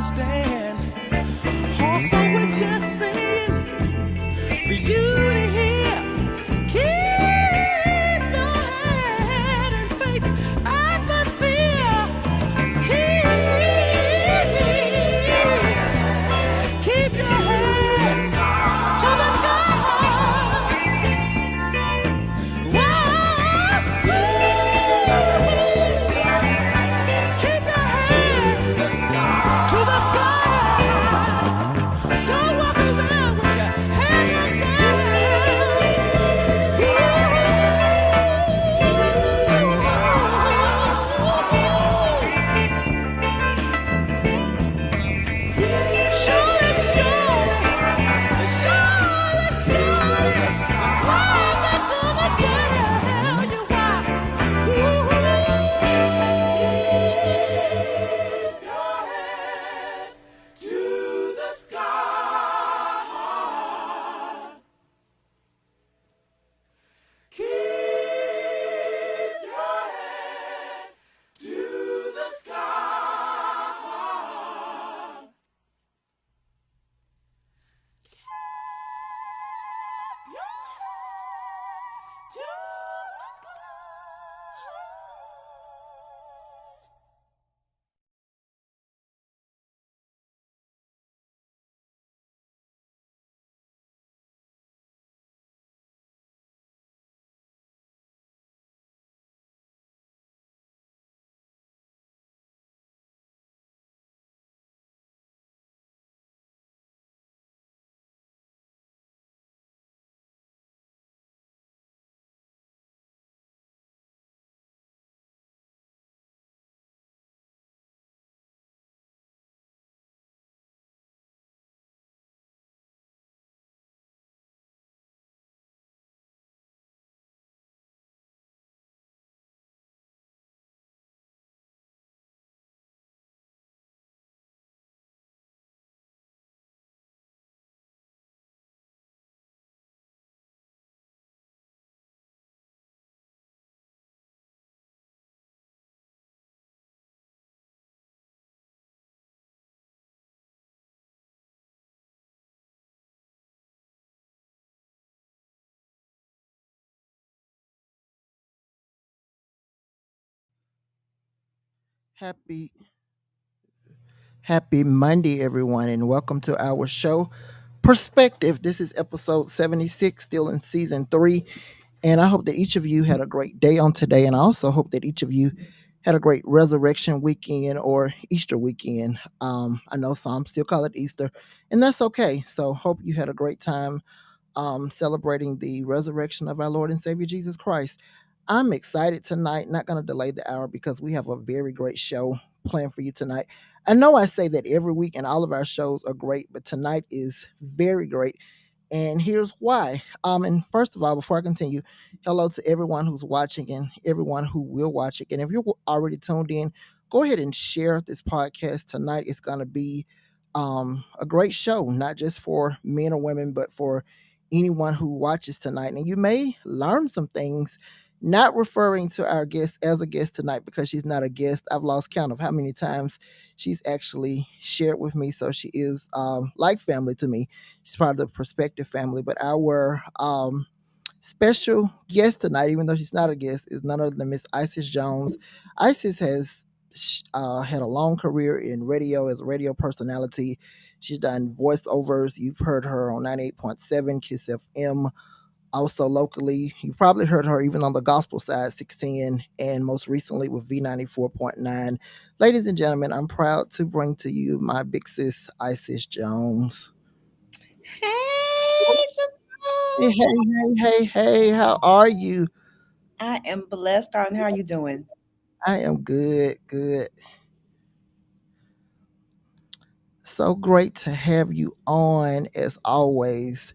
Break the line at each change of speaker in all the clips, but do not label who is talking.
understand. Also, we're just saying for you to hear. Keep your head and face atmosphere. Keep your head to the sky. Keep your head to the sky. Don't walk around with your head down. Surely, surely, the clouds are gonna tell you why. Keep your head to the sky. Keep your head to the sky. Happy Happy Monday, everyone, and welcome to our show, Perspective. This is episode 76, still in season 3. And I hope that each of you had a great day on today. And I also hope that each of you had a great resurrection weekend or Easter weekend. I know some still call it Easter, and that's okay. So, hope you had a great time celebrating the resurrection of our Lord and Savior Jesus Christ. I'm excited tonight, not going to delay the hour because we have a very great show planned for you tonight. I know I say that every week, and all of our shows are great, but tonight is very great. And here's why. And first of all, before I continue, hello to everyone who's watching and everyone who will watch it. And if you're already tuned in, go ahead and share this podcast tonight. It's going to be a great show, not just for men or women, but for anyone who watches tonight. And you may learn some things, not referring to our guest as a guest tonight because she's not a guest. I've lost count of how many times she's actually shared with me. So she is like family to me. She's part of the Perspective family. But our special guest tonight, even though she's not a guest, is none other than Miss Isis Jones. Isis has had a long career in radio as a radio personality. She's done voiceovers. You've heard her on 98.7 Kiss FM. Also locally, you probably heard her even on the gospel side, 610, and most recently with V94.9. Ladies and gentlemen, I'm proud to bring to you my big sis, Isis Jones.
Hey,
Hey,
Simone.
hey, how are you?
I am blessed. And how are you doing?
I am good, good. So great to have you on as always.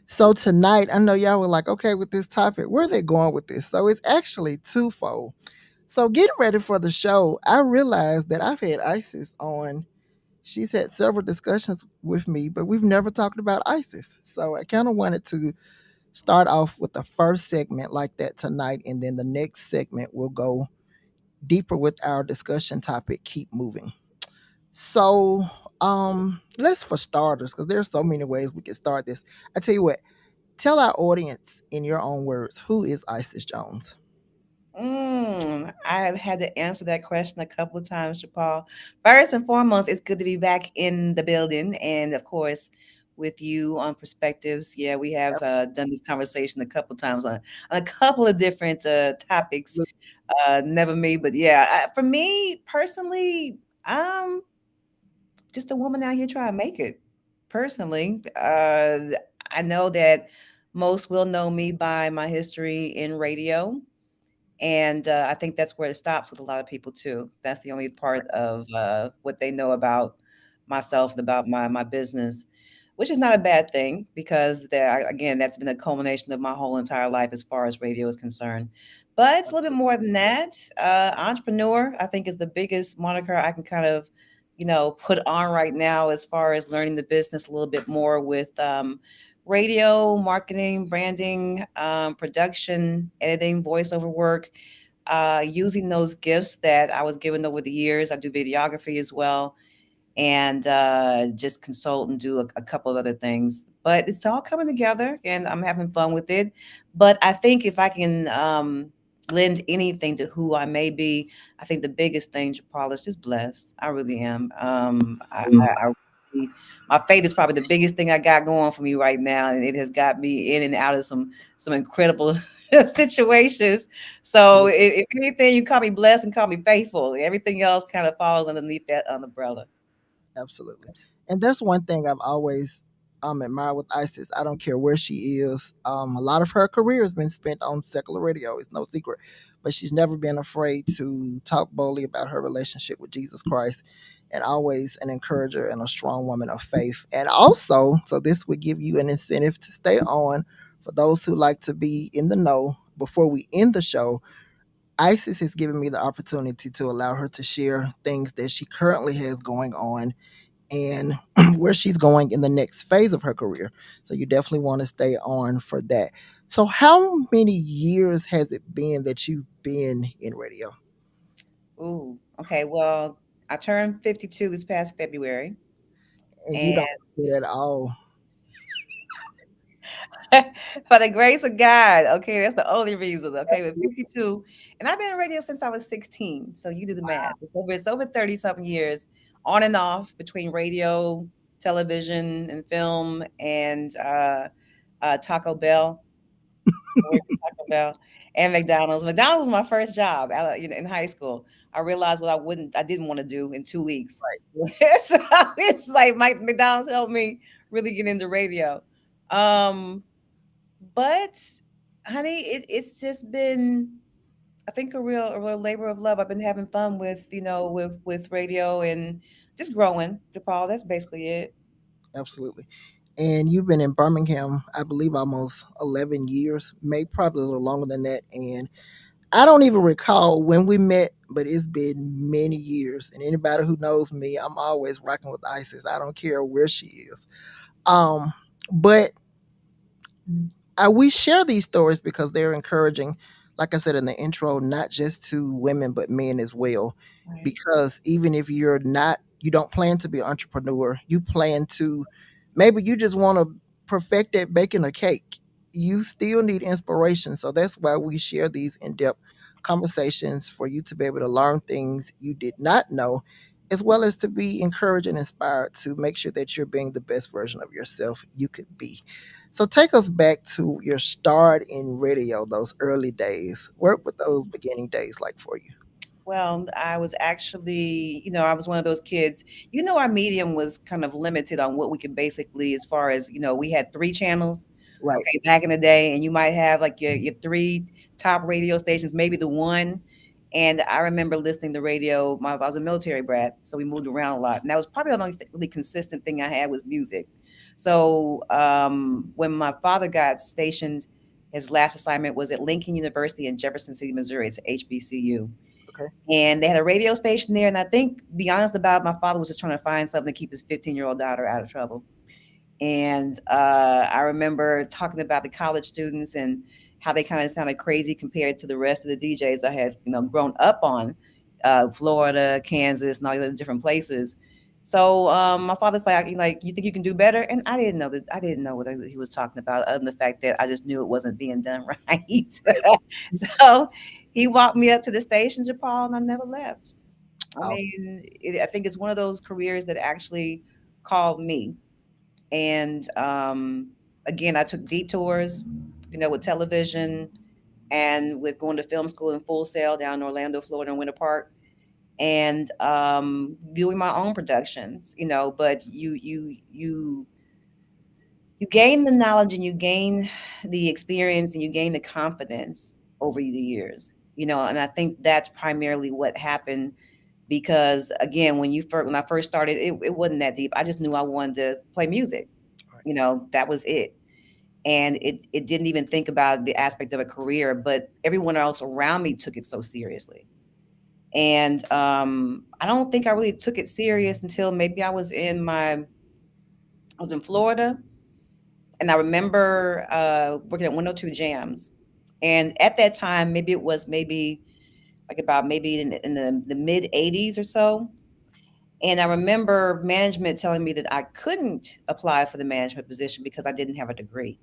So tonight, I know y'all were like, okay, with this topic, where are they going with this? So it's actually twofold. So getting ready for the show, I realized that I've had Isis on. She's had several discussions with me, but we've never talked about Isis. So I kind of wanted to start off with the first segment like that tonight, and then the next segment will go deeper with our discussion topic, keep moving. So, let's for starters, because there's so many ways we can start this. I tell you what, tell our audience in your own words, who is Isis Jones?
I have had to answer that question a couple of times, Japal. First and foremost, it's good to be back in the building, and of course, with you on perspectives. Yeah, we have done this conversation a couple of times on a couple of different topics. Never me, but yeah, for me personally, um, just a woman out here trying to make it. Personally, I know that most will know me by my history in radio, and I think that's where it stops with a lot of people too. That's the only part of what they know about myself and about my business, which is not a bad thing because there again, that's been a culmination of my whole entire life as far as radio is concerned. But it's a little bit
Absolutely.
more than that. Entrepreneur, I think, is the biggest moniker I can kind of, put on right now as far as learning the business a little bit more with radio, marketing, branding, production, editing, voiceover work, using those gifts that I was given over the years. I do videography as well, and just consult and do a couple of other things. But it's all coming together, and I'm having fun with it. But I think if I can lend anything to who I may be, I think the biggest thing, Paul, is just blessed. I really am. I really, my faith is probably the biggest thing I got going for me right now, and it has got me in and out of some incredible situations. So
Yes,
if anything, you call me blessed and call me faithful. Everything else kind of falls underneath that umbrella.
absolutely. And that's one thing I've always admired with Isis. I don't care where she is. A lot of her career has been spent on secular radio. It's no secret, but she's never been afraid to talk boldly about her relationship with Jesus Christ, and always an encourager and a strong woman of faith. And also, so this would give you an incentive to stay on for those who like to be in the know. Before we end the show, Isis has given me the opportunity to allow her to share things that she currently has going on and where she's going in the next phase of her career. So you definitely want to stay on for that. So how many years has it been that you've been in radio?
Ooh, okay. Well, I turned 52 this past February,
And you
and
don't get it at all.
by the grace of God, okay, that's the only reason. Okay, with 52, and I've been in radio since I was 16. So you do the math. It's over 30 something years, on and off between radio, television, and film, and Taco Bell. I worked at Taco Bell and McDonald's. McDonald's was my first job in high school. I realized what I didn't want to do in 2 weeks. So it's like McDonald's helped me really get into radio. Um, but honey, it's just been, I think, a real labor of love. I've been having fun with radio and just growing, DePaul. That's basically it.
Absolutely. And you've been in Birmingham, I believe, almost 11 years, maybe probably a little longer than that. And I don't even recall when we met, but it's been many years. And anybody who knows me, I'm always rocking with Isis. I don't care where she is. But we share these stories because they're encouraging, like I said in the intro, not just to women but men as well.
Right.
Because even if you don't plan to be an entrepreneur, you plan to, maybe you just want to perfect at baking a cake. You still need inspiration, so that's why we share these in-depth conversations for you to be able to learn things you did not know, as well as to be encouraged and inspired to make sure that you're being the best version of yourself you could be. So take us back to your start in radio, those early days. What were those beginning days like for you?
Well, I was actually, I was one of those kids. Our medium was kind of limited on what we could basically, as far as, we had three channels,
Right.
okay, back in the day, and you might have like your three top radio stations, maybe the one. And I remember listening to radio. I was a military brat, so we moved around a lot, and that was probably the only really consistent thing I had was music. So when my father got stationed, his last assignment was at Lincoln University in Jefferson City, Missouri. It's HBCU,
Okay.
and they had a radio station there. And I think, to be honest about it, my father was just trying to find something to keep his 15-year-old daughter out of trouble. And I remember talking about the college students and how they kind of sounded crazy compared to the rest of the DJs I had, grown up on, Florida, Kansas, and all the other different places. So my father's like, you think you can do better? And I didn't know that. I didn't know what he was talking about, other than the fact that I just knew it wasn't being done right. So he walked me up to the station, Japal, and I never left. I
Awesome.
mean, I think it's one of those careers that actually called me. And again, I took detours, with television and with going to film school in Full Sail down in Orlando, Florida, in Winter Park, and doing my own productions. But you gain the knowledge and you gain the experience and you gain the confidence over the years. And I think that's primarily what happened, because again, when I first started, it wasn't that deep. I just knew I wanted to play music.
Right.
That was it. And it didn't even think about the aspect of a career, but everyone else around me took it so seriously. And I don't think I really took it serious until maybe I was in Florida, and I remember working at 102 Jams. And at that time, maybe it was maybe like about maybe in the mid 80s or so. And I remember management telling me that I couldn't apply for the management position because I didn't have a degree.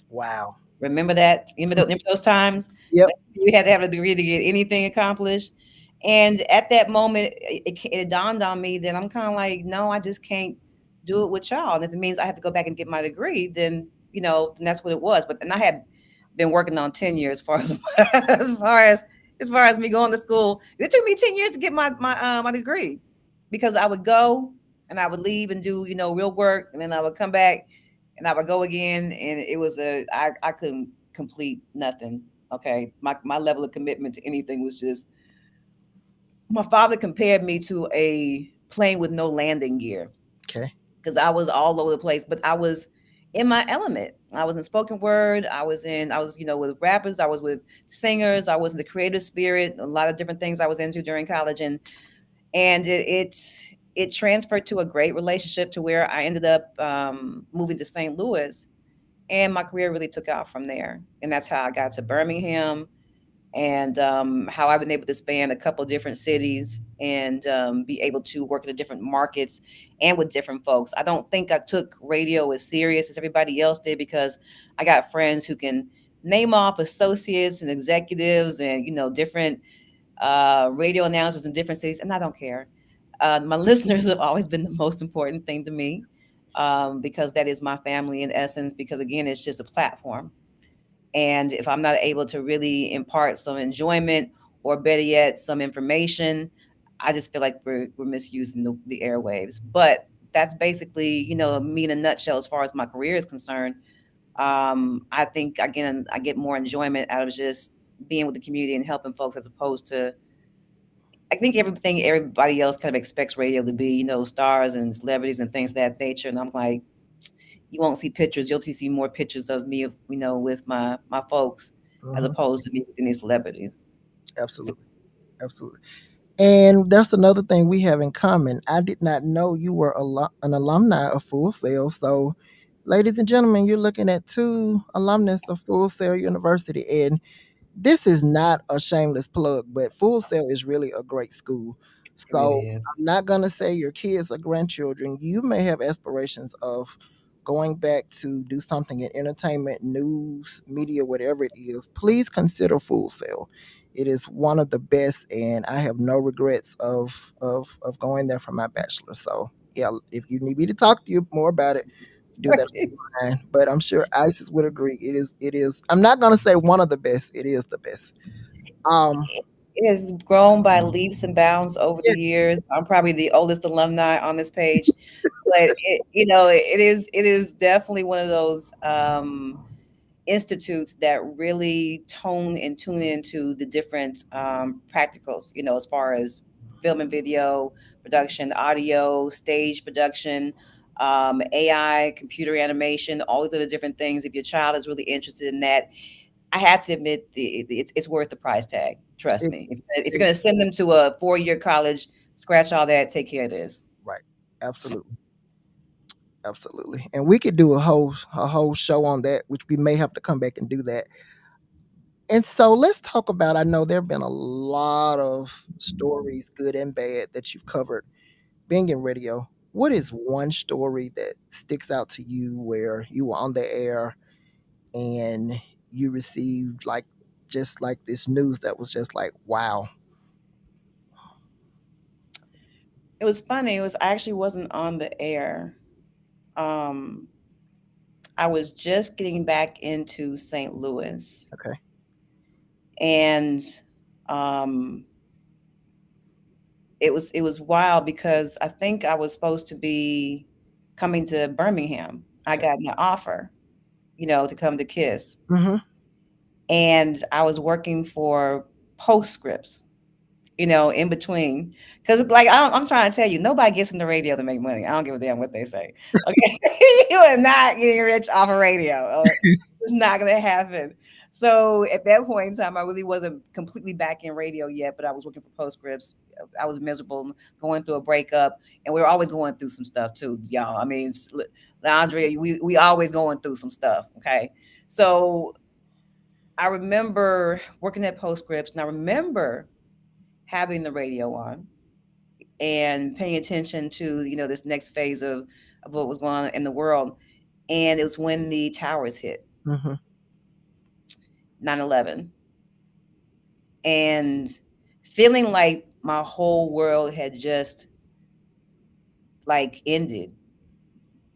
Wow.
Remember that? Remember those times
Yep.
when you had to have a degree to get anything accomplished? And at that moment, it dawned on me that I'm kind of like, no, I just can't do it with y'all. And if it means I have to go back and get my degree, then that's what it was. But and I had been working on tenure as far as as me going to school. It took me 10 years to get my degree, because I would go and I would leave and do real work, and then I would come back and I would go again, and it was I couldn't complete nothing. Okay, my level of commitment to anything was just. My father compared me to a plane with no landing gear,
Okay.
because I was all over the place, but I was in my element. I was in spoken word. I was with rappers. I was with singers. I was in the creative spirit. A lot of different things I was into during college, and it transferred to a great relationship to where I ended up moving to St. Louis, and my career really took off from there. And that's how I got to Birmingham, and how I've been able to span a couple different cities, and be able to work in the different markets and with different folks. I don't think I took radio as serious as everybody else did, because I got friends who can name off associates and executives and different radio announcers in different cities, and I don't care. My listeners have always been the most important thing to me, because that is my family in essence. Because again, it's just a platform, and if I'm not able to really impart some enjoyment, or better yet, some information, I just feel like we're misusing the airwaves. But that's basically, me in a nutshell as far as my career is concerned. I think, again, I get more enjoyment out of just being with the community and helping folks, as opposed to, I think, everything everybody else kind of expects radio to be, stars and celebrities and things of that nature. And I'm like, you won't see pictures. You'll see more pictures of me, with my folks, as
Hmm.
opposed to me with any celebrities.
Absolutely. Absolutely. And that's another thing we have in common. I did not know you were an alumni of Full Sail. So, ladies and gentlemen, you're looking at two alumnus of Full Sail University. And this is not a shameless plug, but Full Sail is really a great school.
It really
So
is.
I'm not gonna say your kids or grandchildren. You may have aspirations of going back to do something in entertainment, news, media, whatever it is. Please consider Full Sail. It is one of the best, and I have no regrets of going there for my bachelor. So yeah, if you need me to talk to you more about it, do that online. But I'm sure Isis would agree. It is. I'm not gonna say one of the best. It is the best. Um.
It has grown by leaps and bounds over the
Yeah.
years. I'm probably the oldest alumni on this page, but it is definitely one of those institutes that really tone and tune into the different practicals, as far as film and video production, audio, stage production, AI, computer animation, all of the different things. If your child is really interested in that, I have to admit, it's worth the price tag. Trust
It,
me. If you're
it,
going to send them to a 4-year college, scratch all that, take care of this.
right. Absolutely. Absolutely. And we could do a whole show on that, which we may have to come back and do that. And so let's talk about. I know there have been a lot of stories, good and bad, that you've covered being in radio. what is one story that sticks out to you where you were on the air and you received like just like this news that was just like, wow.
It was funny. It was I actually wasn't on the air. Um, I was just getting back into St. Louis,
Okay.
and um, it was wild because I think I was supposed to be coming to Birmingham. I
Okay.
got an offer, to come to Kiss,
Mm-hmm.
and I was working for Postscripts, in between. Because, like, I'm trying to tell you, nobody gets in the radio to make money. I don't give a damn what they say. Okay. You are not getting rich off of radio. Or it's not going to happen. So at that point in time, I really wasn't completely back in radio yet, but I was working for Postscripts. I was miserable, going through a breakup, and we were always going through some stuff too, y'all. I mean, Andrea, we always going through some stuff. Okay. So I remember working at Postscripts, and I remember having the radio on and paying attention to this next phase of what was going on in the world. And it was when the towers hit,
Mm-hmm.
9/11, and feeling like my whole world had just like ended.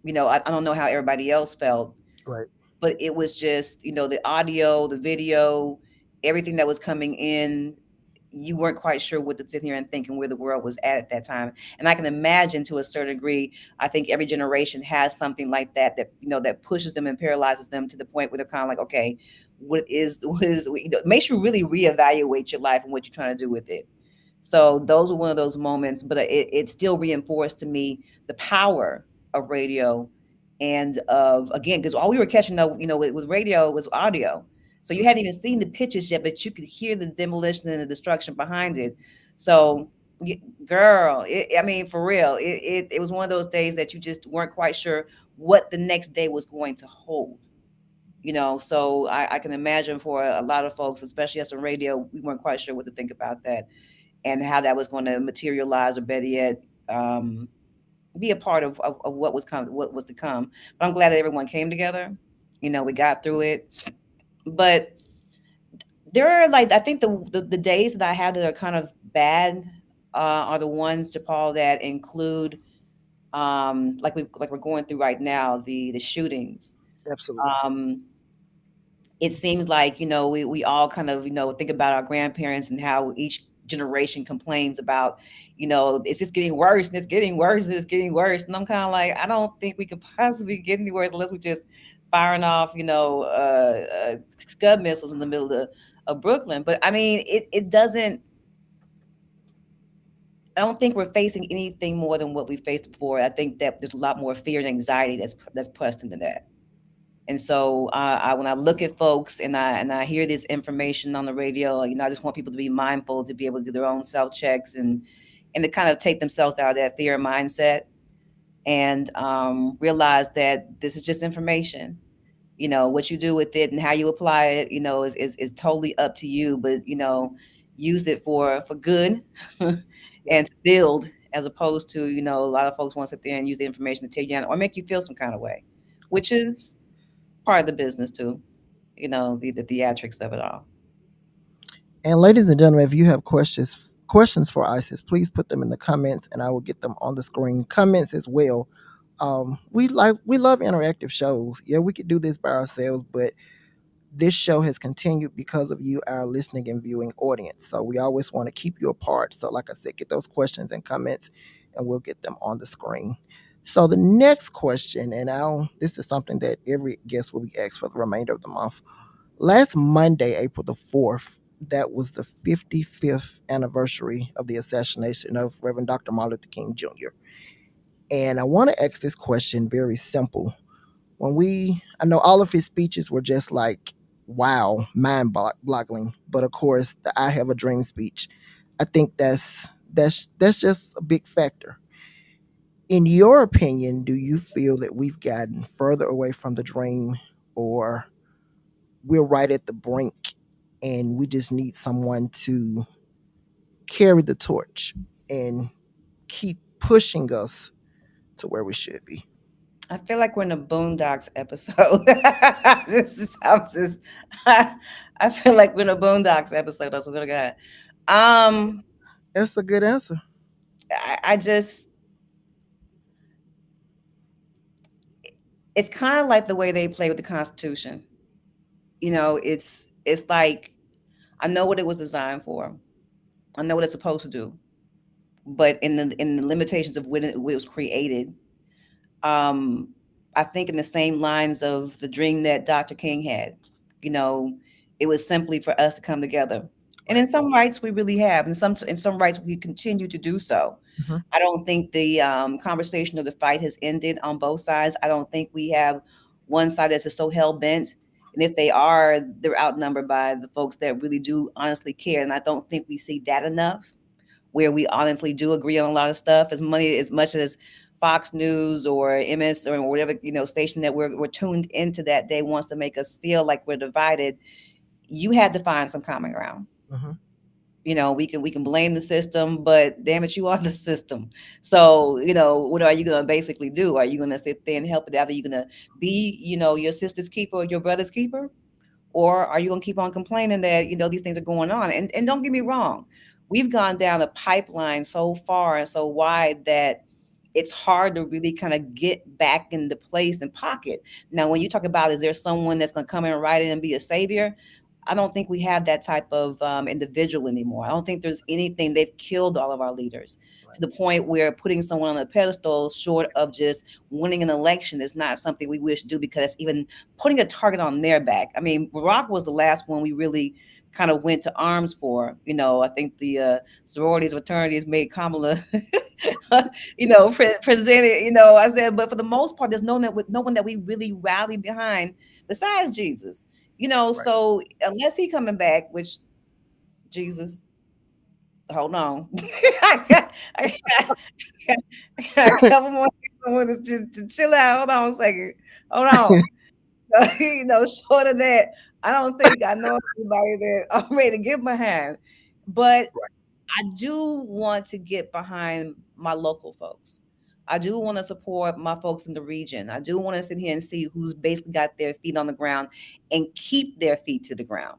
I don't know how everybody else felt,
Right.
but it was just the audio, the video, everything that was coming in. You weren't quite sure what to sit here and think and where the world was at that time. And I can imagine, to a certain degree, I think every generation has something like that that pushes them and paralyzes them to the point where they're kind of like, okay, what is makes you really reevaluate your life and what you're trying to do with it. So those were one of those moments, but it still reinforced to me the power of radio, and of, again, because all we were catching up, with radio was audio. So you hadn't even seen the pictures yet, but you could hear the demolition and the destruction behind it. So, girl, I mean, for real, it was one of those days that you just weren't quite sure what the next day was going to hold. So I can imagine for a lot of folks, especially us on radio, we weren't quite sure what to think about that and how that was going to materialize, or better yet, um, be a part of what was to come. But I'm glad that everyone came together. We got through it. But there are, like, I think the days that I have that are kind of bad are the ones, DePaul, that include like we're going through right now, the shootings.
Absolutely.
Um, it seems like we all kind of think about our grandparents and how each generation complains about it's just getting worse and it's getting worse and it's getting worse, and I'm kind of like, I don't think we could possibly get any worse unless we just firing off scud missiles in the middle of Brooklyn. But I mean, it doesn't, I don't think we're facing anything more than what we faced before. I think that there's a lot more fear and anxiety that's pressed into that. And so when I look at folks and I hear this information on the radio, I just want people to be mindful, to be able to do their own self checks, and to kind of take themselves out of that fear mindset, and realize that this is just information. What you do with it and how you apply it, is totally up to you. But use it for good and to build, as opposed to a lot of folks want to sit there and use the information to take you down or make you feel some kind of way, which is part of the business too, the theatrics of it all.
And ladies and gentlemen, if you have questions for Isis, please put them in the comments, and I will get them on the screen. Comments as well. We love interactive shows. Yeah, we could do this by ourselves, but this show has continued because of you, our listening and viewing audience. So we always want to keep you apart. So, like I said, get those questions and comments, and we'll get them on the screen. So the next question, and this is something that every guest will be asked for the remainder of the month. Last Monday, April the 4th, that was the 55th anniversary of the assassination of Reverend Dr. Martin Luther King Jr. And I want to ask this question very simple. I know all of his speeches were just like, wow, mind boggling. But of course, the I Have a Dream speech, I think that's just a big factor. In your opinion, do you feel that we've gotten further away from the dream, or we're right at the brink and we just need someone to carry the torch and keep pushing us to where we should be.
I feel like we're in a Boondocks episode. This is I'm just, I feel like we're in a Boondocks episode. That's what we're gonna go.
That's a good answer.
I just, it's kind of like the way they play with the Constitution. It's like I know what it was designed for. I know what it's supposed to do, but in the limitations of when it was created, um, I think in the same lines of the dream that Dr. King had. You know, it was simply for us to come together. And in
Right.
some rights we really have, and some rights we continue to do so.
Hmm.
I don't think the conversation or the fight has ended on both sides. I don't think we have one side that's just so hell bent. And if they are, they're outnumbered by the folks that really do honestly care. And I don't think we see that enough, where we honestly do agree on a lot of stuff. As much as Fox News or MS or whatever station that we're tuned into that day wants to make us feel like we're divided, you had to find some common ground.
Hmm.
We can blame the system, but damn it, you are the system. So what are you going to basically do? Are you going to sit there and help it out? Are you going to be your sister's keeper or your brother's keeper? Or are you going to keep on complaining that these things are going on? And don't get me wrong, we've gone down a pipeline so far and so wide that it's hard to really kind of get back into place and pocket. Now, when you talk about, is there someone that's going to come in and write it and be a savior? I don't think we have that type of individual anymore. I don't think there's anything. They've killed all of our leaders to the point where putting someone on a pedestal short of just winning an election is not something we wish to do, because it's even putting a target on their back. I mean, Barack was the last one we really kind of went to arms for. I think the sororities, fraternities made Kamala, presented. I said, but for the most part, there's no one that we really rally behind besides Jesus.
Right.
So unless he coming back, which Jesus, hold on, I got a couple more. I want to chill out. Hold on a second. Hold on. Short of that, I don't think I know anybody that I'm ready to get behind. But I do want to get behind my local folks. I do want to support my folks in the region. I do want to sit here and see who's basically got their feet on the ground and keep their feet to the ground.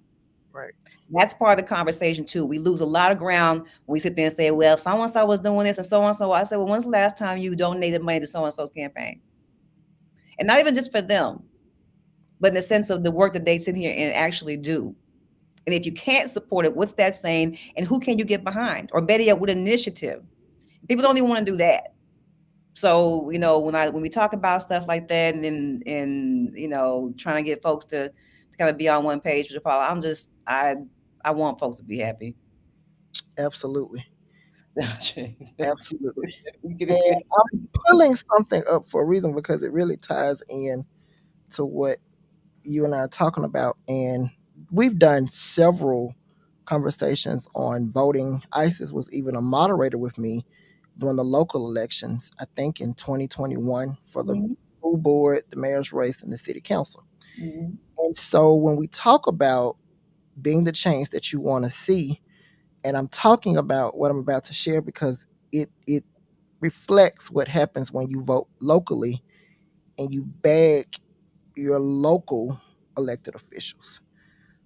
Right.
That's part of the conversation too. We lose a lot of ground when we sit there and say, well, so and so was doing this and so and so. I said, well, when's the last time you donated money to so and so's campaign? And not even just for them, but in the sense of the work that they sit here and actually do. And if you can't support it, what's that saying? And who can you get behind? Or better yet, what initiative? People don't even want to do that. So when we talk about stuff like that, and trying to get folks to kind of be on one page with Paula, I want folks to be happy.
Absolutely. Absolutely.
You get
And
it?
I'm pulling something up for a reason because it really ties in to what you and I are talking about. And we've done several conversations on voting. ISIS was even a moderator with me during the local elections, I think in 2021, for the
Mhm,
school board, the mayor's race, and the city council.
mhm,
And so when we talk about being the change that you want to see, and I'm talking about what I'm about to share because it reflects what happens when you vote locally and you bag your local elected officials.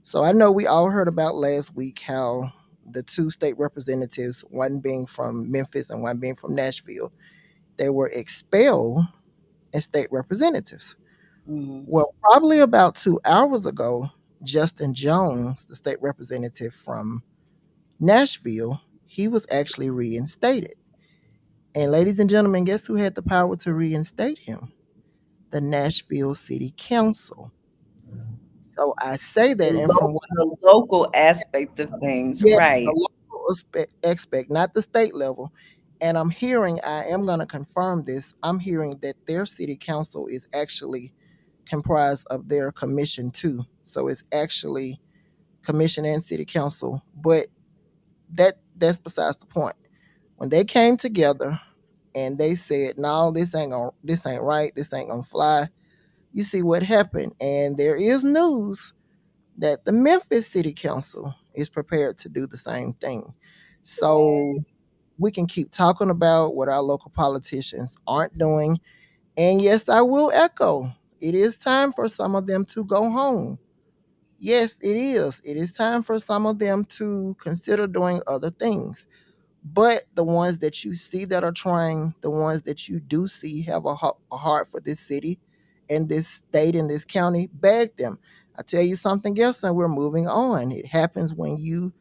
So I know we all heard about last week how the two state representatives, one being from Memphis and one being from Nashville, they were expelled as state representatives.
mhm.
Well, probably about 2 hours ago, Justin Jones, the state representative from Nashville, he was actually reinstated. And ladies and gentlemen, guess who had the power to reinstate him? The Nashville City Council. So I say that, and from what
The local aspect of things,
yeah, the
right?
local aspect, not the state level. And I'm hearing, I am going to confirm this. I'm hearing that their city council is actually comprised of their commission too. So it's actually commission and city council. But that's besides the point. When they came together and they said, "No, this ain't right. This ain't gonna fly." You see what happened, and there is news that the Memphis City Council is prepared to do the same thing. So We can keep talking about what our local politicians aren't doing. And yes, I will echo, it is time for some of them to go home. Yes, it is. It is time for some of them to consider doing other things. But the ones that you see that are trying, the ones that you do see have a heart for this city and this state and this county, beg them. I tell you something else, and we're moving on. It happens when you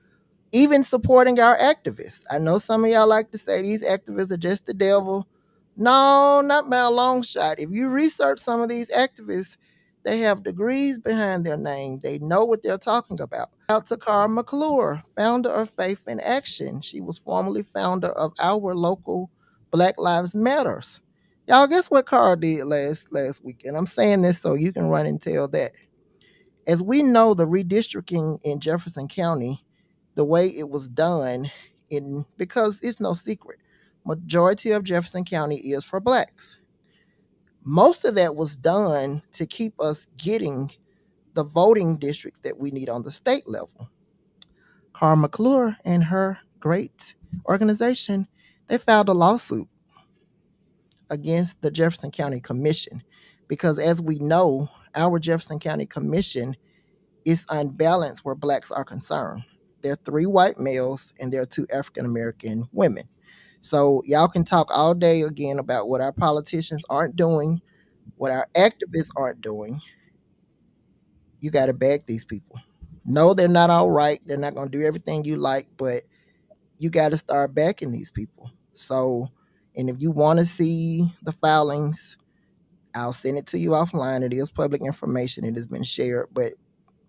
even supporting our activists. I know some of y'all like to say these activists are just the devil. No, not by a long shot. If you research some of these activists, they have degrees behind their name. They know what they're talking about. Out to Cara McClure, founder of Faith in Action. She was formerly founder of our local Black Lives Matters. Y'all, guess what Cara did last weekend? I'm saying this so you can run and tell that. As we know, the redistricting in Jefferson County, the way it was done, in because it's no secret, majority of Jefferson County is for blacks. Most of that was done to keep us getting the voting districts that we need on the state level. Carl McClure and her great organization, they filed a lawsuit against the Jefferson County Commission because, as we know, our Jefferson County Commission is unbalanced where blacks are concerned. There are three white males and there are two African American women. So y'all can talk all day again about what our politicians aren't doing, what our activists aren't doing. You got to back these people. No, they're not all right. They're not going to do everything you like, but you got to start backing these people. So, and if you want to see the filings, I'll send it to you offline. It is public information. It has been shared, but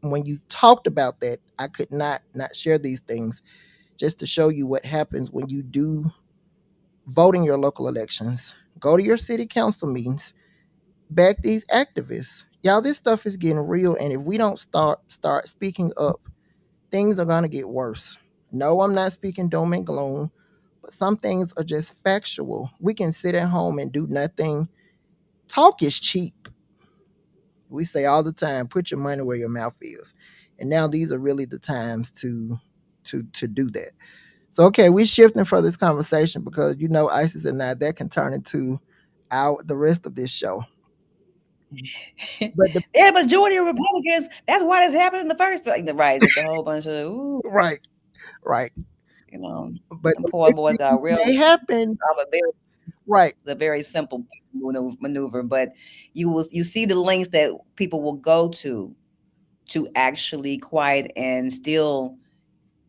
when you talked about that, I could not share these things just to show you what happens when you do vote in your local elections. Go to your city council meetings, back these activists. Y'all, this stuff is getting real, and if we don't start speaking up, things are gonna get worse. No, I'm not speaking doom and gloom, but some things are just factual. We can sit at home and do nothing. Talk is cheap. We say all the time, put your money where your mouth is. And now these are really the times to do that. So okay, we're shifting for this conversation because you know ISIS and I that can turn into our the rest of this show. But the
Yeah, majority of Republicans. That's why this happened in the first place. Right, just a whole bunch of
right, right.
you know,
But
and poor boys got real
they happen.
of a very
Right,
the very simple maneuver, but you see the lengths that people will go to actually quiet and still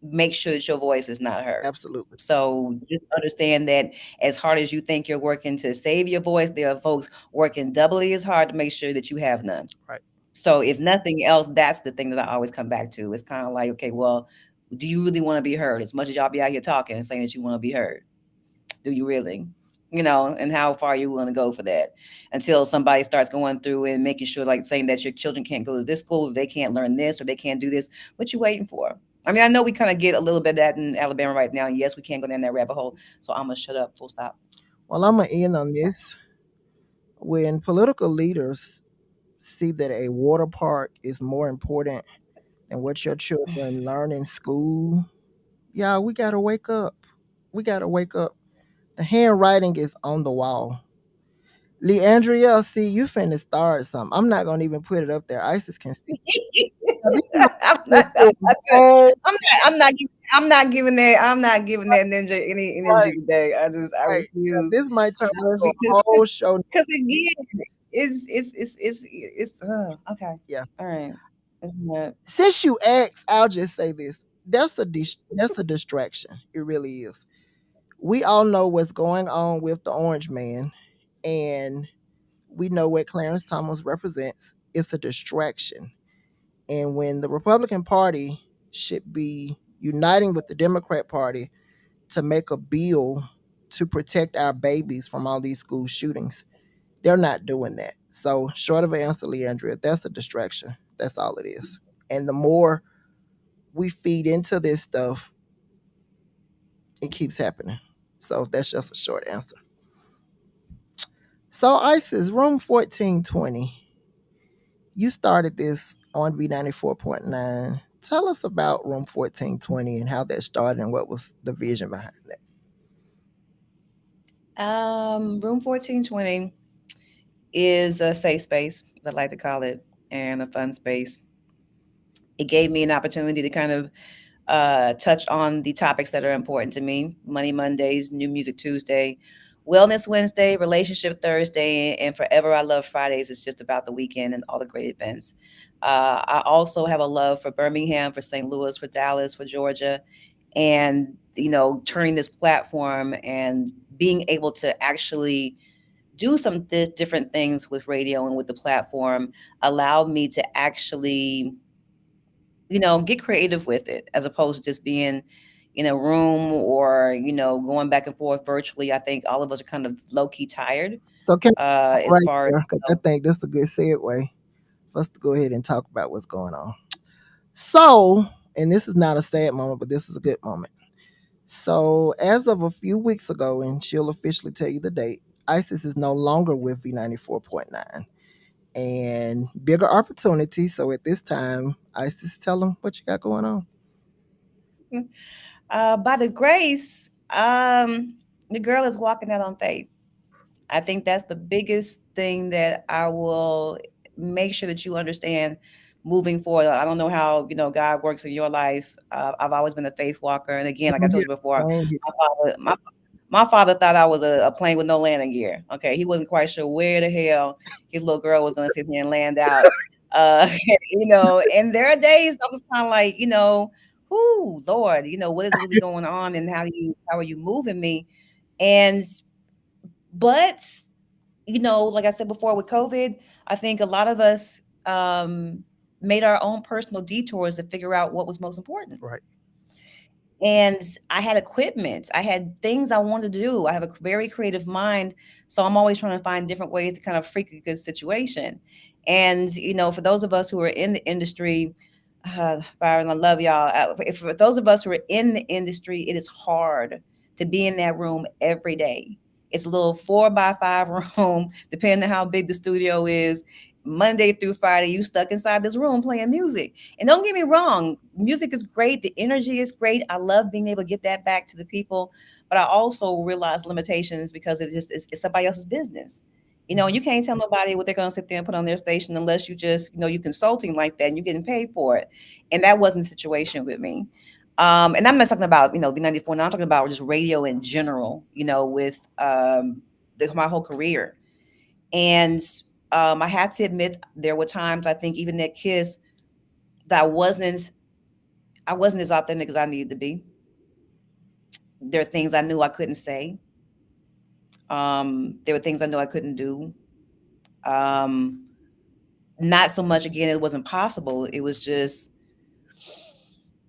make sure that your voice is not heard.
absolutely.
So just understand that as hard as you think you're working to save your voice, there are folks working doubly as hard to make sure that you have none.
Right.
So if nothing else, that's the thing that I always come back to. It's kind of like, okay, well, do you really want to be heard? As much as y'all be out here talking and saying that you want to be heard, do you really? And how far you want to go for that until somebody starts going through and making sure, like saying that your children can't go to this school, they can't learn this, or they can't do this. What you waiting for? I mean, I know we kind of get a little bit of that in Alabama right now. Yes, we can't go down that rabbit hole. So I'm gonna shut up. Full stop.
Well, I'm gonna end on this. When political leaders see that a water park is more important than what your children learn in school, yeah, we gotta wake up. We gotta wake up. The handwriting is on the wall. Leandria, see, you finna start something. I'm not gonna even put it up there. ISIS can see. Now, this is
I'm
this
not.
is whole
I'm not. I'm not. I'm not giving that. I'm not giving that ninja any energy
right,
today. I
right. Yeah,
refuse.
this might turn
I
into
refuse
a whole show.
because again, it's okay.
Yeah.
All right. It's not.
Since you asked, I'll just say this. That's a distraction. It really is. We all know what's going on with the Orange Man, and we know what Clarence Thomas represents. It's a distraction. And when the Republican Party should be uniting with the Democrat Party to make a bill to protect our babies from all these school shootings, they're not doing that. So, short of an answer, Leandria, that's a distraction. That's all it is. And the more we feed into this stuff, it keeps happening. So, that's just a short answer. So, ISIS, room 1420, you started this on V94.9. Tell us about room 1420 and how that started and what was the vision behind that.
Room 1420 is a safe space, as I like to call it, and a fun space. It gave me an opportunity to kind of touch on the topics that are important to me: Money Mondays, New Music Tuesday, Wellness Wednesday, Relationship Thursday, and Forever I Love Fridays. It's just about the weekend and all the great events. I also have a love for Birmingham, for St. Louis, for Dallas, for Georgia, and turning this platform and being able to actually do some different things with radio and with the platform allowed me to actually get creative with it, as opposed to just being in a room or going back and forth virtually. I think all of us are kind of low key tired,
So can I
as
right
far as
there because I think this is a good segue for us to go ahead and talk about what's going on. So, and this is not a sad moment, but this is a good moment. So, as of a few weeks ago, and she'll officially tell you the date, ISIS is no longer with V94.9 and bigger opportunity. So, at this time, ISIS, tell them what you got going on.
by the grace, the girl is walking out on faith. I think that's the biggest thing that I will make sure that you understand moving forward. I don't know how God works in your life. I've always been a faith walker, and again, like I
Same
told
here.
you before,
Same here.
my father thought I was a plane with no landing gear. Okay, he wasn't quite sure where the hell his little girl was going to sit here and land out. Uh, and there are days I was kind of like, whoo, Lord, what is really going on, and how are you moving me? And but like I said before with COVID, I think a lot of us made our own personal detours to figure out what was most important.
Right.
And I had equipment, I had things I wanted to do. I have a very creative mind, so I'm always trying to find different ways to kind of freak a good situation. And for those of us who are in the industry, Byron, I love y'all. If for those of us who are in the industry, it is hard to be in that room every day. It's a little 4 by 5 room, depending on how big the studio is. Monday through Friday, you stuck inside this room playing music. And don't get me wrong, music is great. The energy is great. I love being able to get that back to the people. But I also realize limitations because it's somebody else's business. You can't tell nobody what they're going to sit there and put on their station unless you just, you consulting like that and you're getting paid for it. And that wasn't the situation with me. And I'm not talking about, B94. Now I'm talking about just radio in general, with my whole career. And I had to admit there were times I think even that Kiss that I wasn't as authentic as I needed to be. There are things I knew I couldn't say. There were things I knew I couldn't do. Um, Not so much again, it wasn't possible. It was just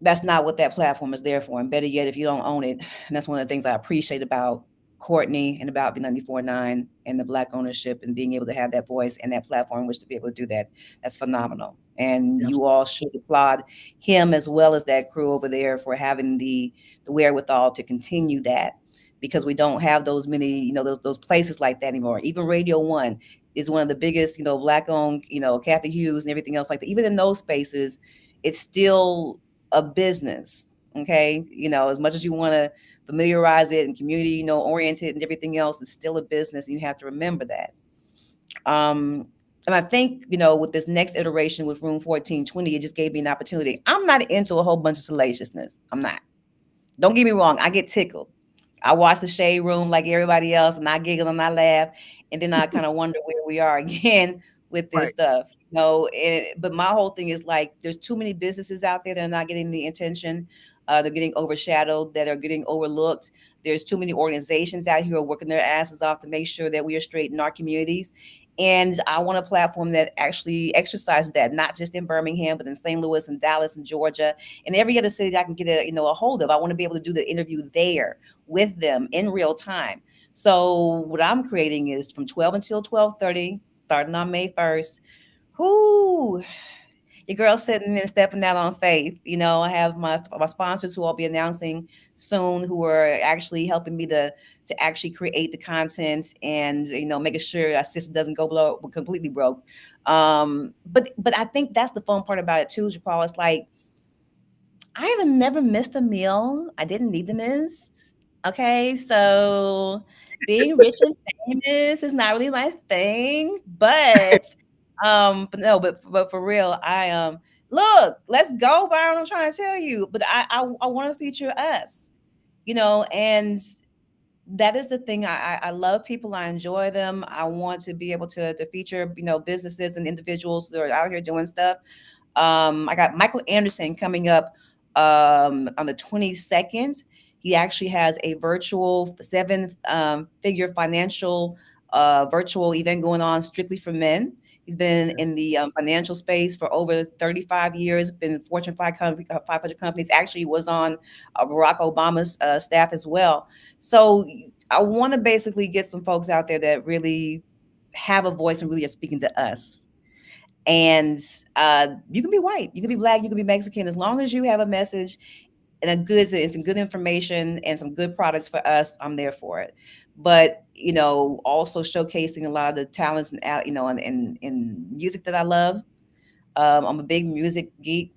that's not what that platform is there for. And better yet, if you don't own it, and that's one of the things I appreciate about Courtney and about B94.9 and the Black ownership and being able to have that voice and that platform, which to be able to do that, that's phenomenal. And
Yes.
you all should applaud him as well as that crew over there for having the wherewithal to continue that, because we don't have those many, those places like that anymore. Even Radio One is one of the biggest, Black owned, Kathy Hughes and everything else like that. Even in those spaces, it's still a business. Okay. As much as you want to familiarize it and community, oriented and everything else, it's still a business. And you have to remember that. Um, and I think, with this next iteration with Room 1420, it just gave me an opportunity. I'm not into a whole bunch of salaciousness. I'm not. Don't get me wrong. I get tickled. I watch the Shade Room like everybody else, and I giggle and I laugh, and then I kind of wonder where we are again with this
Right.
stuff. But my whole thing is like, there's too many businesses out there that are not getting the attention. They're getting overshadowed, that are getting overlooked. There's too many organizations out here who are working their asses off to make sure that we are straight in our communities. And I want a platform that actually exercises that, not just in Birmingham, but in St. Louis and Dallas and Georgia and every other city that I can get a hold of. I want to be able to do the interview there with them in real time. So what I'm creating is from 12 until 12:30, starting on May 1st. Whoo, your girl sitting and stepping out on faith. I have my sponsors who I'll be announcing soon, who are actually helping me to actually create the content and making sure our system doesn't go completely broke. But I think that's the fun part about it too, Paul. It's like I have never missed a meal I didn't need to miss. Okay, so being rich and famous is not really my thing, but no, but for real, I look, let's go, Byron. I'm trying to tell you, but I want to feature us, and that is the thing. I love people. I enjoy them. I want to be able to feature, businesses and individuals that are out here doing stuff. I got Michael Anderson coming up on the 22nd. He actually has a virtual seven figure financial virtual event going on strictly for men. He's been in the financial space for over 35 years, been Fortune 500 companies, actually was on Barack Obama's staff as well. So I want to basically get some folks out there that really have a voice and really are speaking to us. And you can be white, you can be black, you can be Mexican, as long as you have a message and some good information and some good products for us, I'm there for it. But also showcasing a lot of the talents and in music that I love. I'm a big music geek.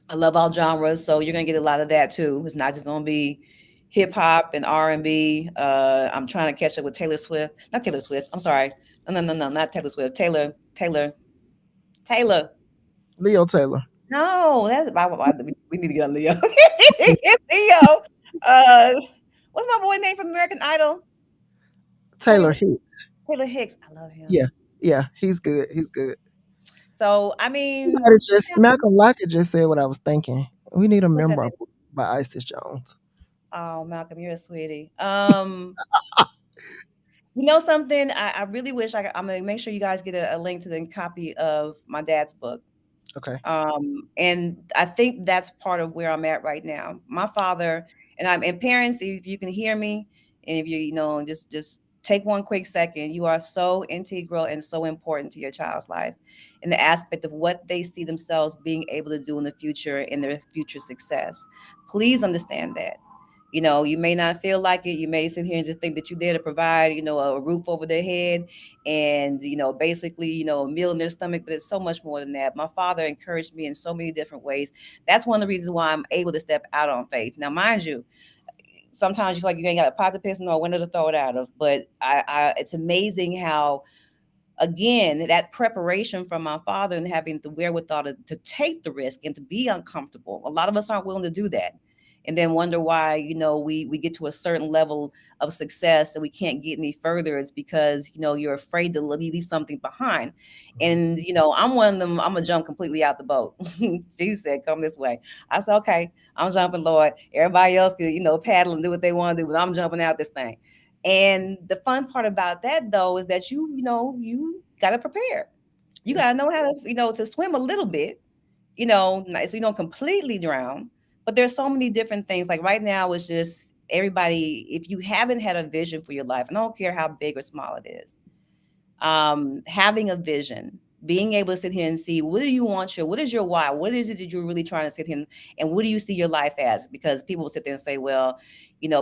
I love all genres, so you're gonna get a lot of that too. It's not just gonna be hip hop and R&B. I'm trying to catch up with Taylor Swift. Not Taylor Swift. I'm sorry. No, not Taylor Swift. Taylor.
Leo Taylor.
No, we need to get on Leo. Leo. Uh, what's my boy name from American Idol?
Taylor
Taylor
Hicks.
Taylor Hicks. I love him.
Yeah, yeah, he's good. He's good.
So I mean,
Somebody just Malcolm Lockett just said what I was thinking. We need a
what's that
memoir
name?
book by Isis Jones.
Oh, Malcolm, you're a sweetie. You know something? I really wish I'm gonna make sure you guys get a link to the copy of my dad's book.
Okay.
And I think that's part of where I'm at right now. My father and parents, if you can hear me, and if just take one quick second. You are so integral and so important to your child's life, in the aspect of what they see themselves being able to do in the future and their future success. Please understand that. You may not feel like it. You may sit here and just think that you're there to provide, a roof over their head and, basically, a meal in their stomach, but it's so much more than that. My father encouraged me in so many different ways. That's one of the reasons why I'm able to step out on faith. Now, mind you, sometimes you feel like you ain't got a pot to piss nor a window to throw it out of, but it's amazing how, again, that preparation from my father and having the wherewithal to take the risk and to be uncomfortable. A lot of us aren't willing to do that, and then wonder why we get to a certain level of success and we can't get any further. It's because you're afraid to leave something behind. And I'm one of them. I'm gonna jump completely out the boat. Jesus said, "Come this way." I said, "Okay, I'm jumping, Lord. Everybody else can paddle and do what they want to do, but I'm jumping out this thing." And the fun part about that, though, is that you got to prepare. You
Yeah.
got to know how to to swim a little bit, so you don't completely drown. But there's so many different things. Like right now, it's just everybody. If you haven't had a vision for your life, I don't care how big or small it is, having a vision, being able to sit here and see what do you want what is your why, what is it that you're really trying to sit here and what do you see your life as? Because people will sit there and say, well,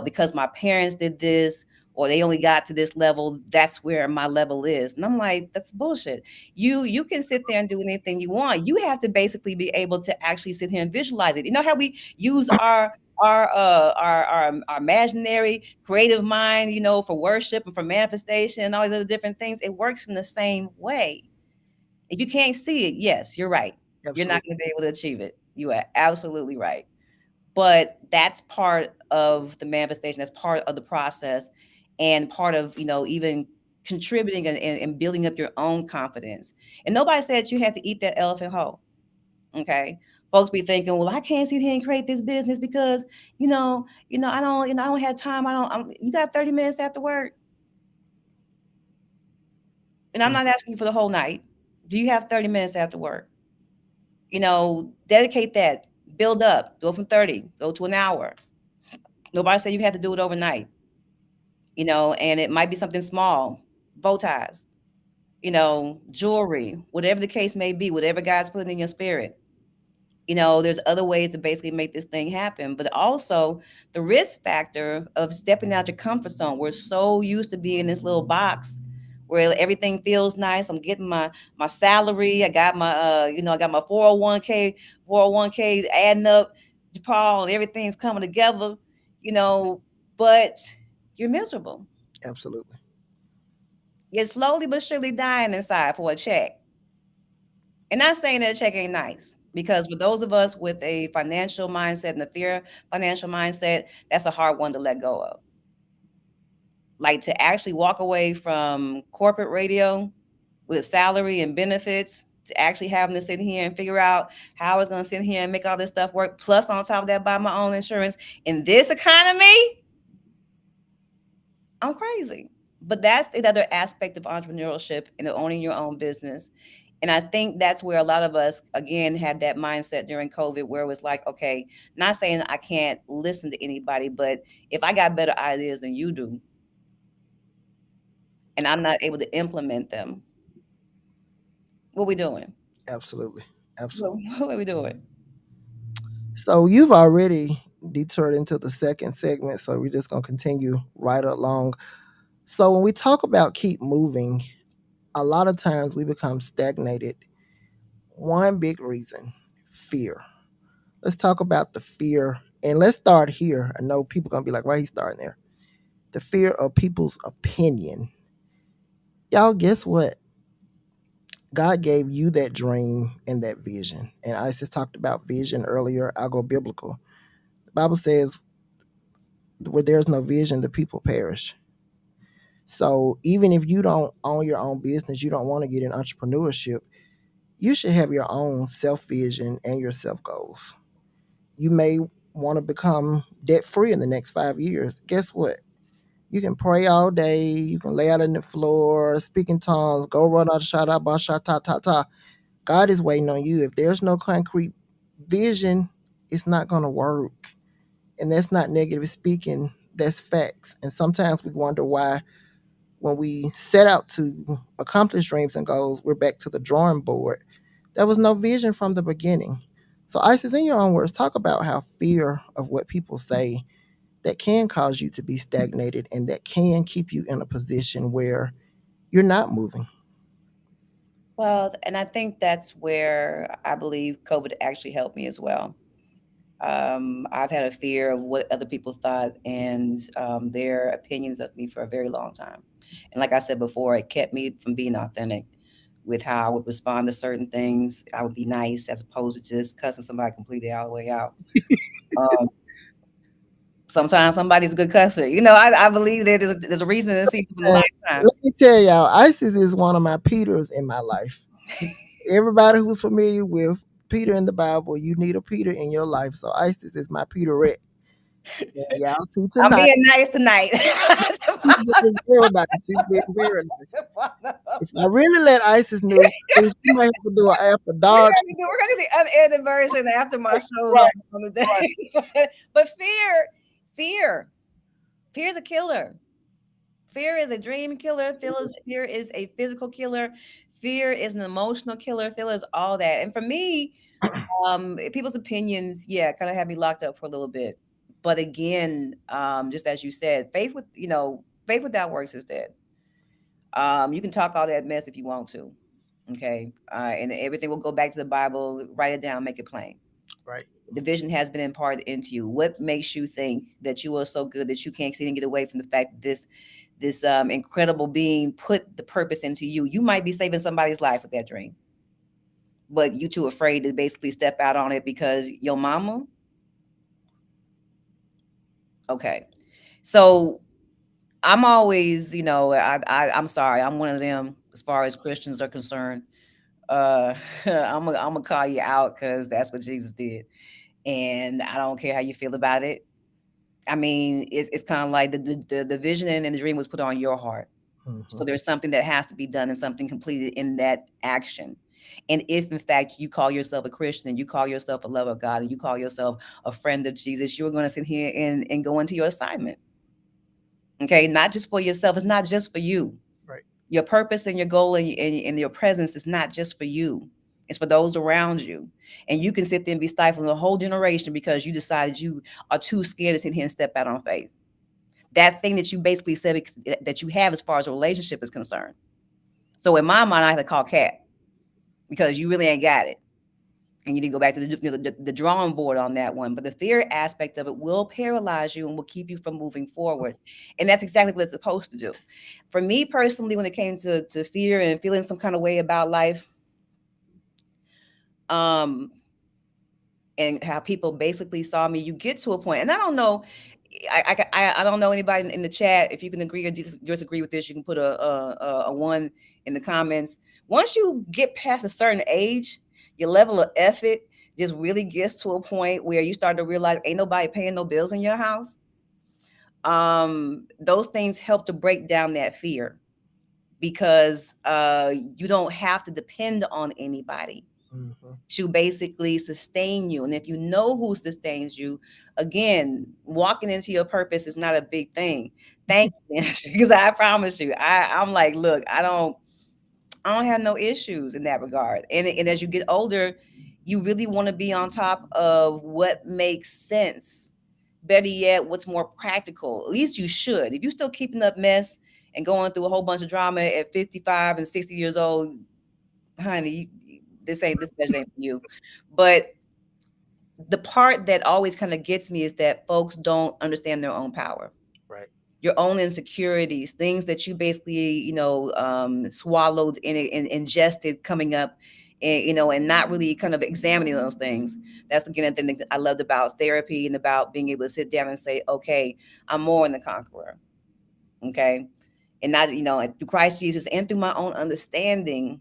because my parents did this or they only got to this level, that's where my level is. And I'm like, that's bullshit. You can sit there and do anything you want. You have to basically be able to actually sit here and visualize it. You know how we use our imaginary creative mind, for worship and for manifestation and all these other different things. It works in the same way. If you can't see it, yes, you're right. You're not
Absolutely.
going to be able to achieve it. You are absolutely right. But that's part of the manifestation. That's part of the process, and part of even contributing and building up your own confidence. And nobody said you had to eat that elephant whole. Okay. Folks be thinking, well, I can't sit here and create this business because, I don't have time. You got 30 minutes after work. And I'm
Mm.
not asking you for the whole night. Do you have 30 minutes after work? Dedicate that, build up, go from 30, go to an hour. Nobody said you had to do it overnight, and it might be something small, bow ties, jewelry, whatever the case may be, whatever God's putting in your spirit. There's other ways to basically make this thing happen, but also the risk factor of stepping out your comfort zone. We're so used to being in this little box where everything feels nice. I'm getting my salary. I got my I got my 401k adding up, Paul, and everything's coming together, but you're miserable.
Absolutely.
You're slowly but surely dying inside for a check. And not saying that a check ain't nice, because for those of us with a financial mindset and a fear financial mindset, that's a hard one to let go of. Like to actually walk away from corporate radio with salary and benefits to actually having to sit here and figure out how I was going to sit here and make all this stuff work. Plus, on top of that, buy my own insurance in this economy. I'm crazy. But that's the other aspect of entrepreneurship and of owning your own business. And I think that's where a lot of us, again, had that mindset during COVID where it was like, okay, not saying I can't listen to anybody, but if I got better ideas than you do and I'm not able to implement them, what we doing?
Absolutely.
What,
Absolutely.
what are we doing?
So you've already detoured into the second segment, so we're just gonna continue right along. So when we talk about keep moving, a lot of times we become stagnated. One big reason, fear. Let's talk about the fear, and let's start here. I know people gonna be like, why he starting there? The fear of people's opinion. Y'all, guess what? God gave you that dream and that vision. And Isis talked about vision earlier. I'll go biblical. The Bible says, where there's no vision, the people perish. So even if you don't own your own business, you don't want to get in entrepreneurship, you should have your own self vision and your self goals. You may want to become debt free in the next 5 years. Guess what? You can pray all day. You can lay out on the floor, speak in tongues, go run out, shot out, ba, shot, ta, ta, ta. God is waiting on you. If there's no concrete vision, it's not going to work. And that's not negative speaking, that's facts. And sometimes we wonder why, when we set out to accomplish dreams and goals, we're back to the drawing board. There was no vision from the beginning. So, Isis, in your own words, talk about how fear of what people say that can cause you to be stagnated and that can keep you in a position where you're not moving.
Well, and I think that's where I believe COVID actually helped me as well. I've had a fear of what other people thought and their opinions of me for a very long time. And like I said before, it kept me from being authentic with how I would respond to certain things. I would be nice as opposed to just cussing somebody completely all the way out. Um, Sometimes somebody's a good cusser. I believe that there's a reason and a season for the
And
lifetime.
let me tell y'all, Isis is one of my Peters in my life. Everybody who's familiar with Peter in the Bible, you need a Peter in your life. So Isis is my Peterette. And y'all see
I'm
tonight,
being nice tonight.
she's being very nice. She's being very nice. If I really let Isis know, she might have to do an after dark.
We're gonna do the unedited version after my show's
Right,
over on the
right.
day. But fear, fear is a killer. Fear is a dream killer. Fear is a physical killer. Fear is an emotional killer. Fear is all that. And for me, people's opinions, yeah, kind of had me locked up for a little bit. But again, just as you said, faith without works is dead. You can talk all that mess if you want to, okay, and everything will go back to the Bible. Write it down, make it plain.
Right.
The vision has been imparted into you. What makes you think that you are so good that you can't see and get away from the fact that this incredible being put the purpose into you? You might be saving somebody's life with that dream, but you too afraid to basically step out on it because your mama. Okay, so I'm always, I'm sorry, I'm one of them as far as Christians are concerned. I'm gonna call you out because that's what Jesus did, and I don't care how you feel about it. I mean, it's kind of like the vision and the dream was put on your heart.
Hmm.
So there's something that has to be done and something completed in that action. And if in fact you call yourself a Christian and you call yourself a lover of God and you call yourself a friend of Jesus, you're going to sit here and go into your assignment. Okay, not just for yourself. It's not just for you.
Right.
Your purpose and your goal and your presence is not just for you. It's for those around you. And you can sit there and be stifling a whole generation because you decided you are too scared to sit here and step out on faith. That thing that you basically said that you have as far as a relationship is concerned. So in my mind, I have to call Cat because you really ain't got it. And you need to go back to the drawing board on that one. But the fear aspect of it will paralyze you and will keep you from moving forward. And that's exactly what it's supposed to do. For me personally, when it came to fear and feeling some kind of way about life, um, and how people basically saw me, you get to a point, and I don't know, I don't know anybody in the chat. If you can agree or disagree with this, you can put a one in the comments. Once you get past a certain age, your level of effort just really gets to a point where you start to realize ain't nobody paying no bills in your house. Those things help to break down that fear because you don't have to depend on anybody
Mm-hmm.
to basically sustain you. And if you know who sustains you, again, walking into your purpose is not a big thing. Thank you, because I promise you, I'm like, look, I don't have no issues in that regard. And as you get older, you really want to be on top of what makes sense. Better yet, what's more practical. At least you should. If you're still keeping up mess and going through a whole bunch of drama at 55 and 60 years old, honey, this message ain't for you. But the part that always kind of gets me is that folks don't understand their own power,
Right.
your own insecurities, things that you basically, swallowed and ingested coming up, and and not really kind of examining those things. That's again the thing that I loved about therapy and about being able to sit down and say, okay, I'm more than the conqueror. Okay. And not, through Christ Jesus and through my own understanding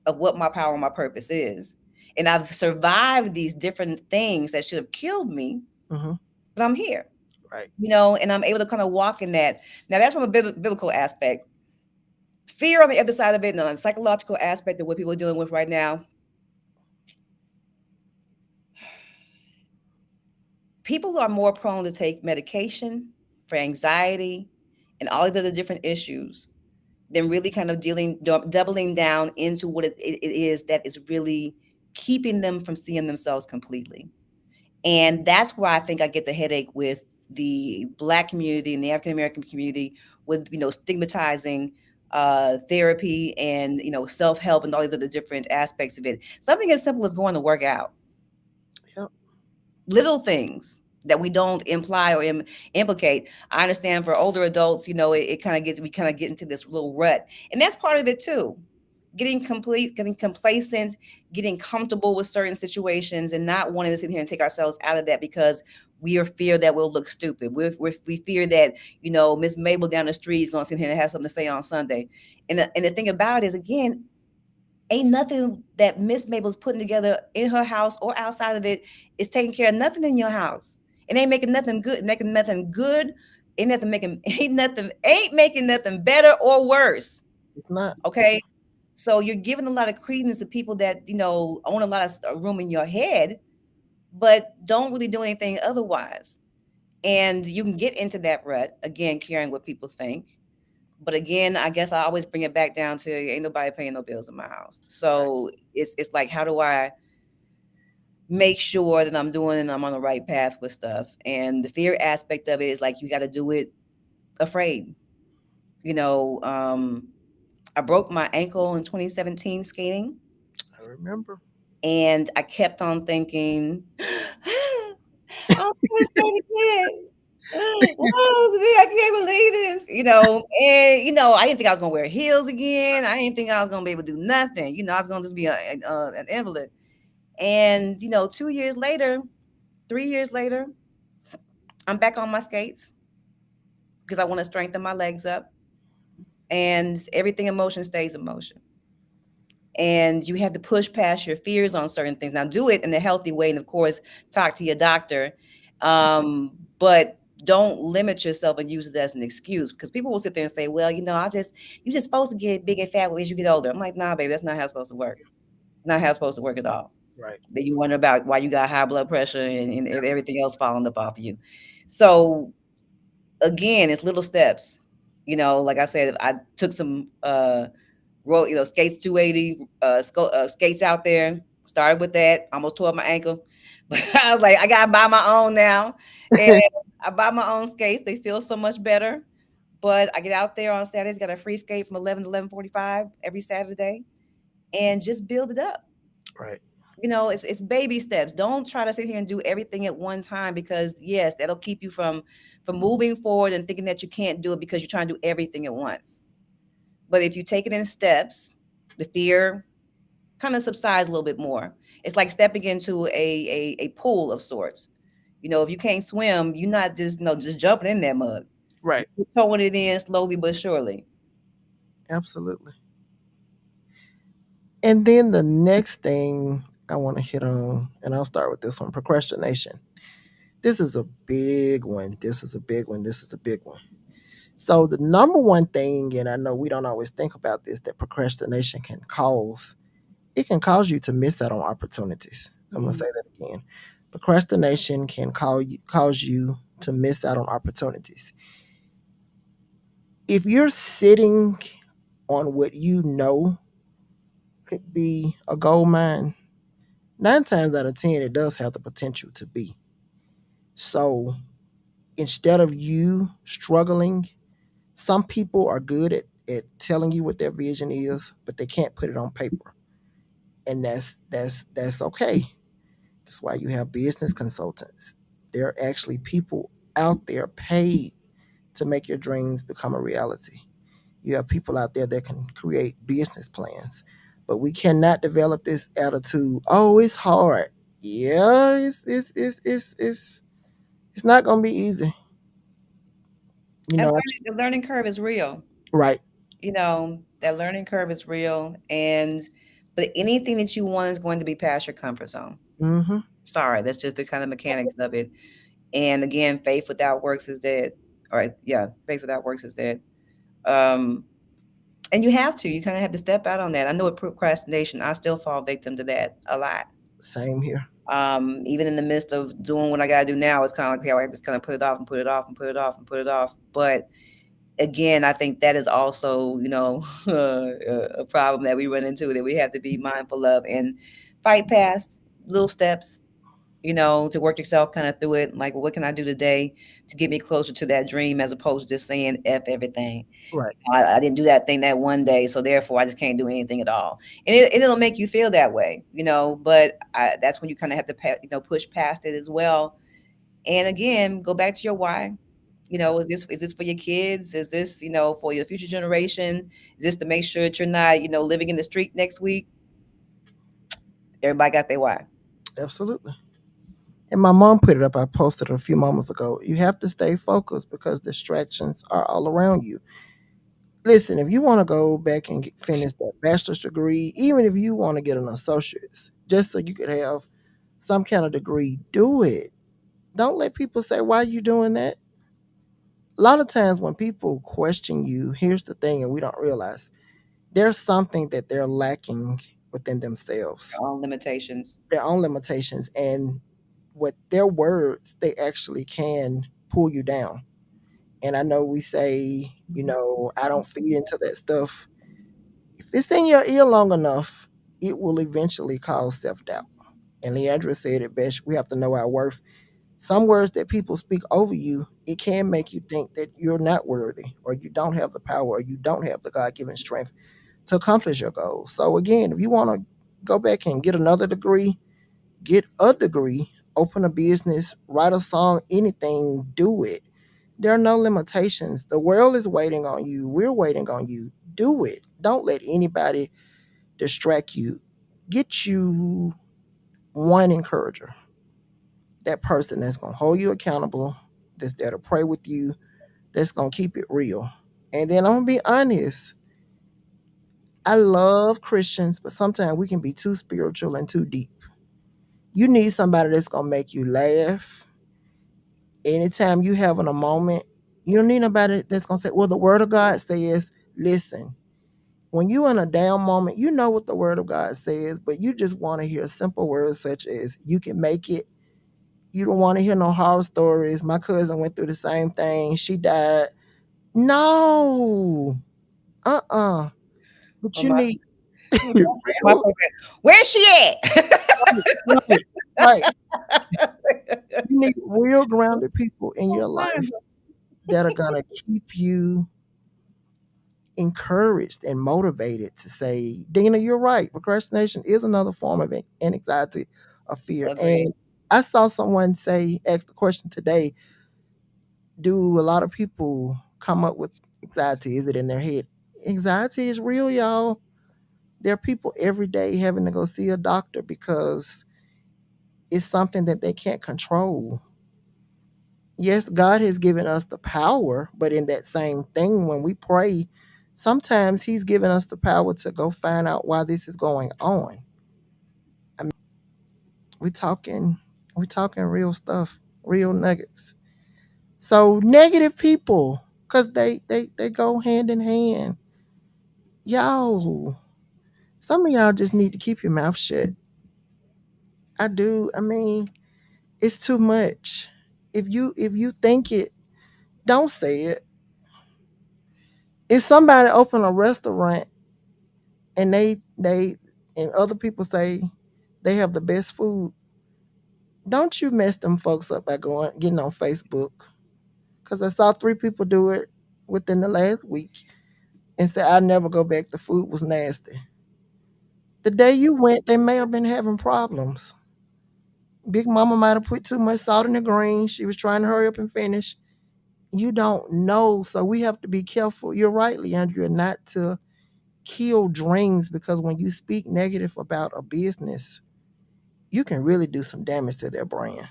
of what my power and my purpose is. And I've survived these different things that should have killed me,
Mm-hmm.
but I'm here,
Right.
and I'm able to kind of walk in that. Now, that's from a biblical aspect. Fear on the other side of it, and on the psychological aspect of what people are dealing with right now, people are more prone to take medication for anxiety and all of the other different issues than really kind of doubling down into what it is that is really keeping them from seeing themselves completely. And that's where I think I get the headache with the Black community and the African American community, with stigmatizing therapy and self help and all these other different aspects of it. Something as simple as going to work out,
Yep.
little things that we don't imply or implicate. I understand for older adults, it kind of gets we kind of get into this little rut, and that's part of it too. Getting complacent, getting comfortable with certain situations, and not wanting to sit here and take ourselves out of that because we are fear that we'll look stupid. We fear that Miss Mabel down the street is going to sit here and have something to say on Sunday. And the thing about it is, again, ain't nothing that Miss Mabel's putting together in her house or outside of it is taking care of nothing in your house. It ain't making nothing good, making nothing good. Ain't nothing making ain't making nothing better or worse.
It's not.
Okay. So you're giving a lot of credence to people that, own a lot of room in your head, but don't really do anything otherwise. And you can get into that rut, again, caring what people think. But again, I guess I always bring it back down to ain't nobody paying no bills in my house.
Right.
So it's like, how do I make sure that I'm doing and I'm on the right path with stuff? And the fear aspect of it is like you got to do it afraid. You know, um, I broke my ankle in 2017 skating,
I remember.
and I kept on thinking, I'm never skating again. Oh, me, I can't believe this, and I didn't think I was gonna wear heels again. I didn't think I was gonna be able to do nothing. I was gonna just be an invalid. And 2 years later, 3 years later, I'm back on my skates because I want to strengthen my legs up. And everything in motion stays in motion. And you have to push past your fears on certain things. Now, do it in a healthy way, and of course, talk to your doctor. But don't limit yourself and use it as an excuse, because people will sit there and say, "Well, you're just supposed to get big and fat as you get older." I'm like, "Nah, baby, that's not how it's supposed to work. It's not how it's supposed to work at all."
Right.
Then you wonder about why you got high blood pressure and everything else falling up off of you. So again, it's little steps. Like I said, I took some roll, skates 280, skates out there. Started with that, almost tore up my ankle, but I was like, I gotta buy my own now, and I buy my own skates. They feel so much better. But I get out there on Saturdays, got a free skate from 11 to 11:45 every Saturday, and just build it up.
Right.
it's baby steps. Don't try to sit here and do everything at one time, because yes, that'll keep you from moving forward and thinking that you can't do it because you're trying to do everything at once. But if you take it in steps, the fear kind of subsides a little bit more. It's like stepping into a pool of sorts. If you can't swim, you're not just jumping in that mug.
Right.
You're throwing it in slowly but surely.
Absolutely. And then the next thing I want to hit on, and I'll start with this one, procrastination. This is a big one. This is a big one. This is a big one. So the number one thing, and I know we don't always think about this, that procrastination can cause, it can cause you to miss out on opportunities. I'm gonna
Mhm.
say that again. Procrastination can cause you to miss out on opportunities. If you're sitting on what you know could be a gold mine, 9 times out of 10, it does have the potential to be. So instead of you struggling, some people are good at telling you what their vision is, but they can't put it on paper. And that's okay. That's why you have business consultants. There are actually people out there paid to make your dreams become a reality. You have people out there that can create business plans. But we cannot develop this attitude, oh, it's hard. Yeah, it's not gonna be easy. You
And
know,
the learning curve is real.
right.
That learning curve is real, and but anything that you want is going to be past your comfort zone.
Mm-hmm.
Sorry, that's just the kind of mechanics of it. And again, faith without works is dead. All right, yeah, faith without works is dead. Um, and you kind of have to step out on that. I know with procrastination, I still fall victim to that a lot.
Same here.
Even in the midst of doing what I got to do now, it's kind of like, okay, I just kind of put it off and put it off and put it off and put it off. But again, I think that is also, a problem that we run into, that we have to be mindful of and fight past little steps, to work yourself kind of through it. Like, well, what can I do today to get me closer to that dream, as opposed to just saying F everything.
Right.
I didn't do that thing that one day, so therefore I just can't do anything at all. And it'll make you feel that way, but that's when you kind of have to, push past it as well. And again, go back to your why. Is this for your kids? Is this, for your future generation? Is this to make sure that you're not, living in the street next week? Everybody got their why.
Absolutely. And my mom put it up. I posted it a few moments ago. You have to stay focused because distractions are all around you. Listen, if you want to go back and finish that bachelor's degree, even if you want to get an associate's, just so you could have some kind of degree, do it. Don't let people say, why are you doing that? A lot of times when people question you, here's the thing, and we don't realize there's something that they're lacking within themselves,
Your own limitations.
their own limitations, and with their words, they actually can pull you down. And I know we say, I don't feed into that stuff. If it's in your ear long enough, it will eventually cause self doubt. And Leandra said it best, we have to know our worth. Some words that people speak over you, it can make you think that you're not worthy, or you don't have the power, or you don't have the God given strength to accomplish your goals. So, again, if you want to go back and get another degree, get a degree, open a business, write a song, anything, do it. There are no limitations. The world is waiting on you. We're waiting on you. Do it. Don't let anybody distract you. Get you one encourager, that person that's going to hold you accountable, that's there to pray with you, that's going to keep it real. And then I'm going to be honest. I love Christians, but sometimes we can be too spiritual and too deep. You need somebody that's going to make you laugh. Anytime you having a moment, you don't need nobody that's going to say, well, the word of God says, listen, when you in a down moment, you know what the word of God says, but you just want to hear simple words such as you can make it. You don't want to hear no horror stories. My cousin went through the same thing. She died. No. Uh-uh. But
Well,
you
my,
need
my
real,
program. Where's she at?
right, right. You need real grounded people in your life that are gonna keep you encouraged and motivated to say, Dina, you're right. Procrastination is another form of anxiety or fear.
Agreed.
And I saw someone say, ask the question today, do a lot of people come up with anxiety? Is it in their head? Anxiety is real, y'all. There are people every day having to go see a doctor because it's something that they can't control. Yes, God has given us the power, but in that same thing, when we pray, sometimes He's given us the power to go find out why this is going on. I mean, we talking, we talking real stuff, real nuggets. So negative people, cause they go hand in hand. Y'all, some of y'all just need to keep your mouth shut. I do. I mean, it's too much. If you think it, don't say it. If somebody open a restaurant and they and other people say they have the best food, don't you mess them folks up by going getting on Facebook. Cause I saw 3 people do it within the last week and said I never go back. The food was nasty. The day you went, they may have been having problems. Big Mama might have put too much salt in the green. She was trying to hurry up and finish. You don't know, so we have to be careful. You're right, Leandra, not to kill dreams because when you speak negative about a business, you can really do some damage to their brand.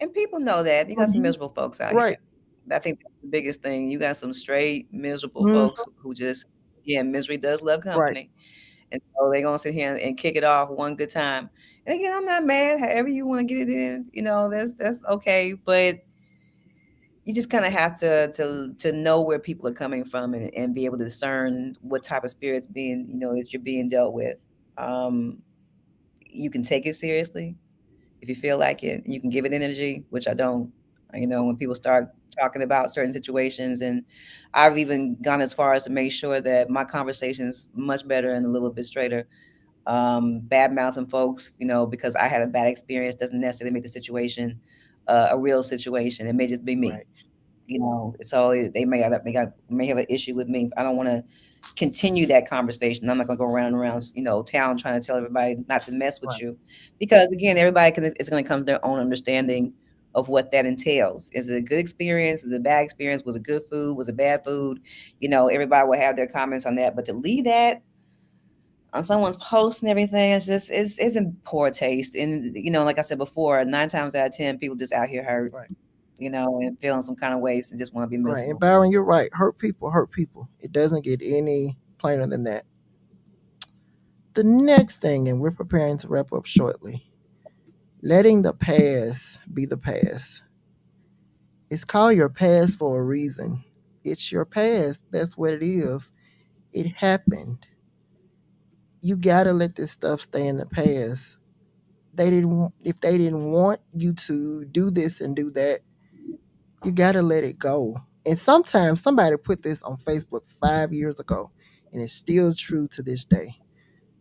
And people know that. You got some
Mhm.
miserable folks out here.
Right.
I think that's the biggest thing. You got some straight miserable
Mhm.
folks who just, yeah, misery does love
Right.
company. And so they're gonna sit here and kick it off one good time. And again, I'm not mad. However you want to get it in, that's okay. But you just kind of have to know where people are coming from and be able to discern what type of spirits being that you're being dealt with. Um, you can take it seriously if you feel like it. You can give it energy, which I don't. When people start talking about certain situations, and I've even gone as far as to make sure that my conversation's much better and a little bit straighter. Bad mouthing folks, because I had a bad experience doesn't necessarily make the situation a real situation. It may just be me,
Right.
so they may have an issue with me. I don't want to continue that conversation. I'm not going to go around and around town trying to tell everybody not to mess with
Right.
you, because again, everybody is going to come to their own understanding of what that entails. Is it a good experience? Is it a bad experience? Was it good food? Was it bad food? Everybody will have their comments on that, but to leave that on someone's post and everything, it's in poor taste. And like I said before, 9 times out of 10 people just out here hurt,
Right.
and feeling some kind of ways and just want to be
Right. And
miserable.
Byron, you're right. Hurt people hurt people. It doesn't get any plainer than that. The next thing, and we're preparing to wrap up shortly, letting the past be the past. It's called your past for a reason. It's your past. That's what it is. It happened. You gotta let this stuff stay in the past. If they didn't want you to do this and do that, you gotta let it go. And sometimes somebody put this on Facebook 5 years ago, and it's still true to this day.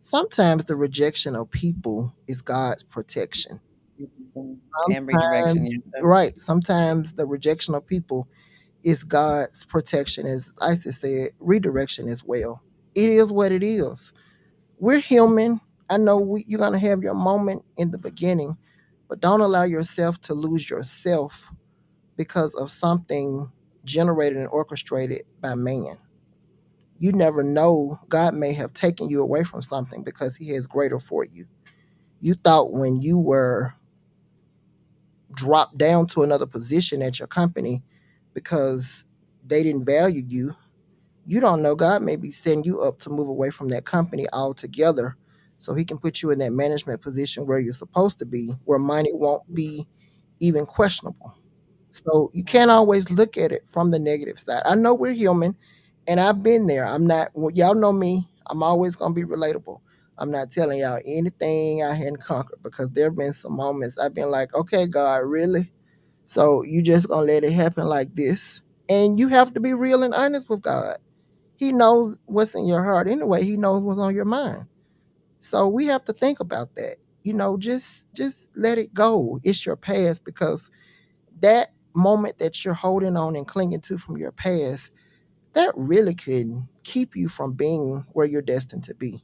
Sometimes the rejection of people is God's protection.
Mhm. And
Sometimes,
redirection, yes, sir.
right, sometimes the rejection of people is God's protection, as Isis said, redirection as well. It is what it is. We're human. I know you're going to have your moment in the beginning, but don't allow yourself to lose yourself because of something generated and orchestrated by man. You never know. God may have taken you away from something because he has greater for you. You thought when you were dropped down to another position at your company because they didn't value you, you don't know. God may be setting you up to move away from that company altogether so he can put you in that management position where you're supposed to be, where money won't be even questionable. So you can't always look at it from the negative side. I know we're human and I've been there. I'm not, well, y'all know me. I'm always going to be relatable. I'm not telling y'all anything I hadn't conquered because there have been some moments I've been like, okay, God, really? So you just going to let it happen like this? And you have to be real and honest with God. He knows what's in your heart anyway. He knows what's on your mind. So we have to think about that. Just let it go. It's your past because that moment that you're holding on and clinging to from your past, that really could keep you from being where you're destined to be.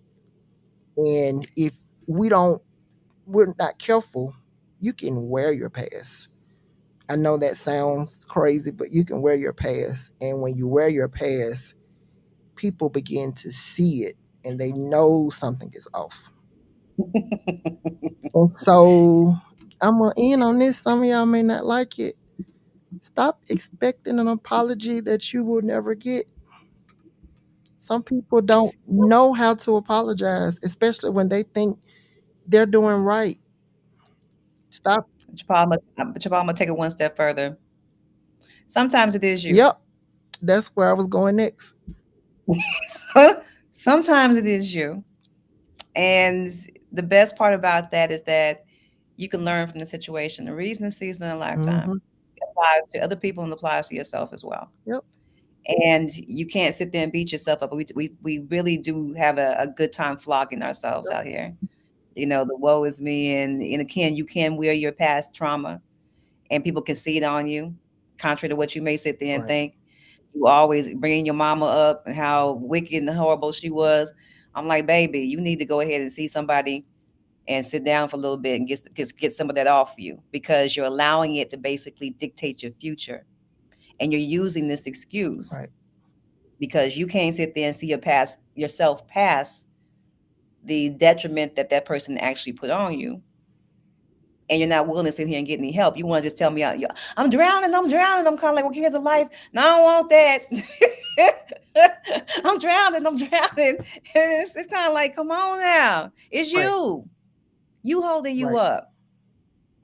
And if we don't, we're not careful, you can wear your past. I know that sounds crazy, but you can wear your past. And when you wear your past, people begin to see it and they know something is off. And so I'm going to end on this. Some of y'all may not like it. Stop expecting an apology that you will never get. Some people don't know how to apologize, especially when they think they're doing right. Stop.
Jamal, I'm gonna take it one step further. Sometimes it is you.
Yep, that's where I was going next.
So, sometimes it is you. And the best part about that is that you can learn from the situation. The reason is season in a lifetime
Hmm.
applies to other people and applies to yourself as well.
Yep,
And you can't sit there and beat yourself up. We really do have a good time flogging ourselves
yep,
out here. You know, the woe is me. And again, you can wear your past trauma and people can see it on you, contrary to what you may sit there and
right,
think. You always bringing your mama up and how wicked and horrible she was. I'm like, baby, you need to go ahead and see somebody and sit down for a little bit and get some of that off you because you're allowing it to basically dictate your future. And you're using this excuse
right,
because you can't sit there and see yourself pass the detriment that that person actually put on you, and you're not willing to sit here and get any help. You want to just tell me, I'm drowning, I'm drowning. I'm kind of like, well, here's a life. No, I don't want that. I'm drowning, I'm drowning. And it's kind of like, come on now. It's
right,
you holding you
right,
up.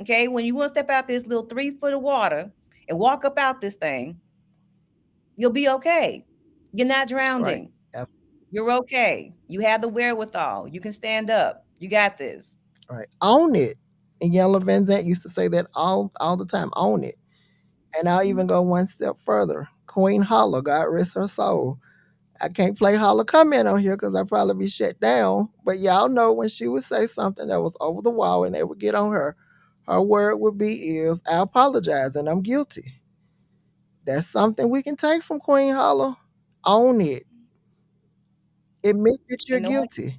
Okay. When you want to step out this little 3 foot of water and walk up out this thing, you'll be okay. You're not
right.
drowning.
Ab-
You're okay. You have the wherewithal. You can stand up. You got this.
right. Own it. And Yellow Van Zant used to say that all the time. Own it. And I'll even go one step further. Queen Holla, God rest her soul. I can't play Holla comment on here because I'd probably be shut down. But y'all know when she would say something that was over the wall and they would get on her word would be is I apologize and I'm guilty. That's something we can take from Queen Holla. Own it. Admit that you're
And no one
guilty.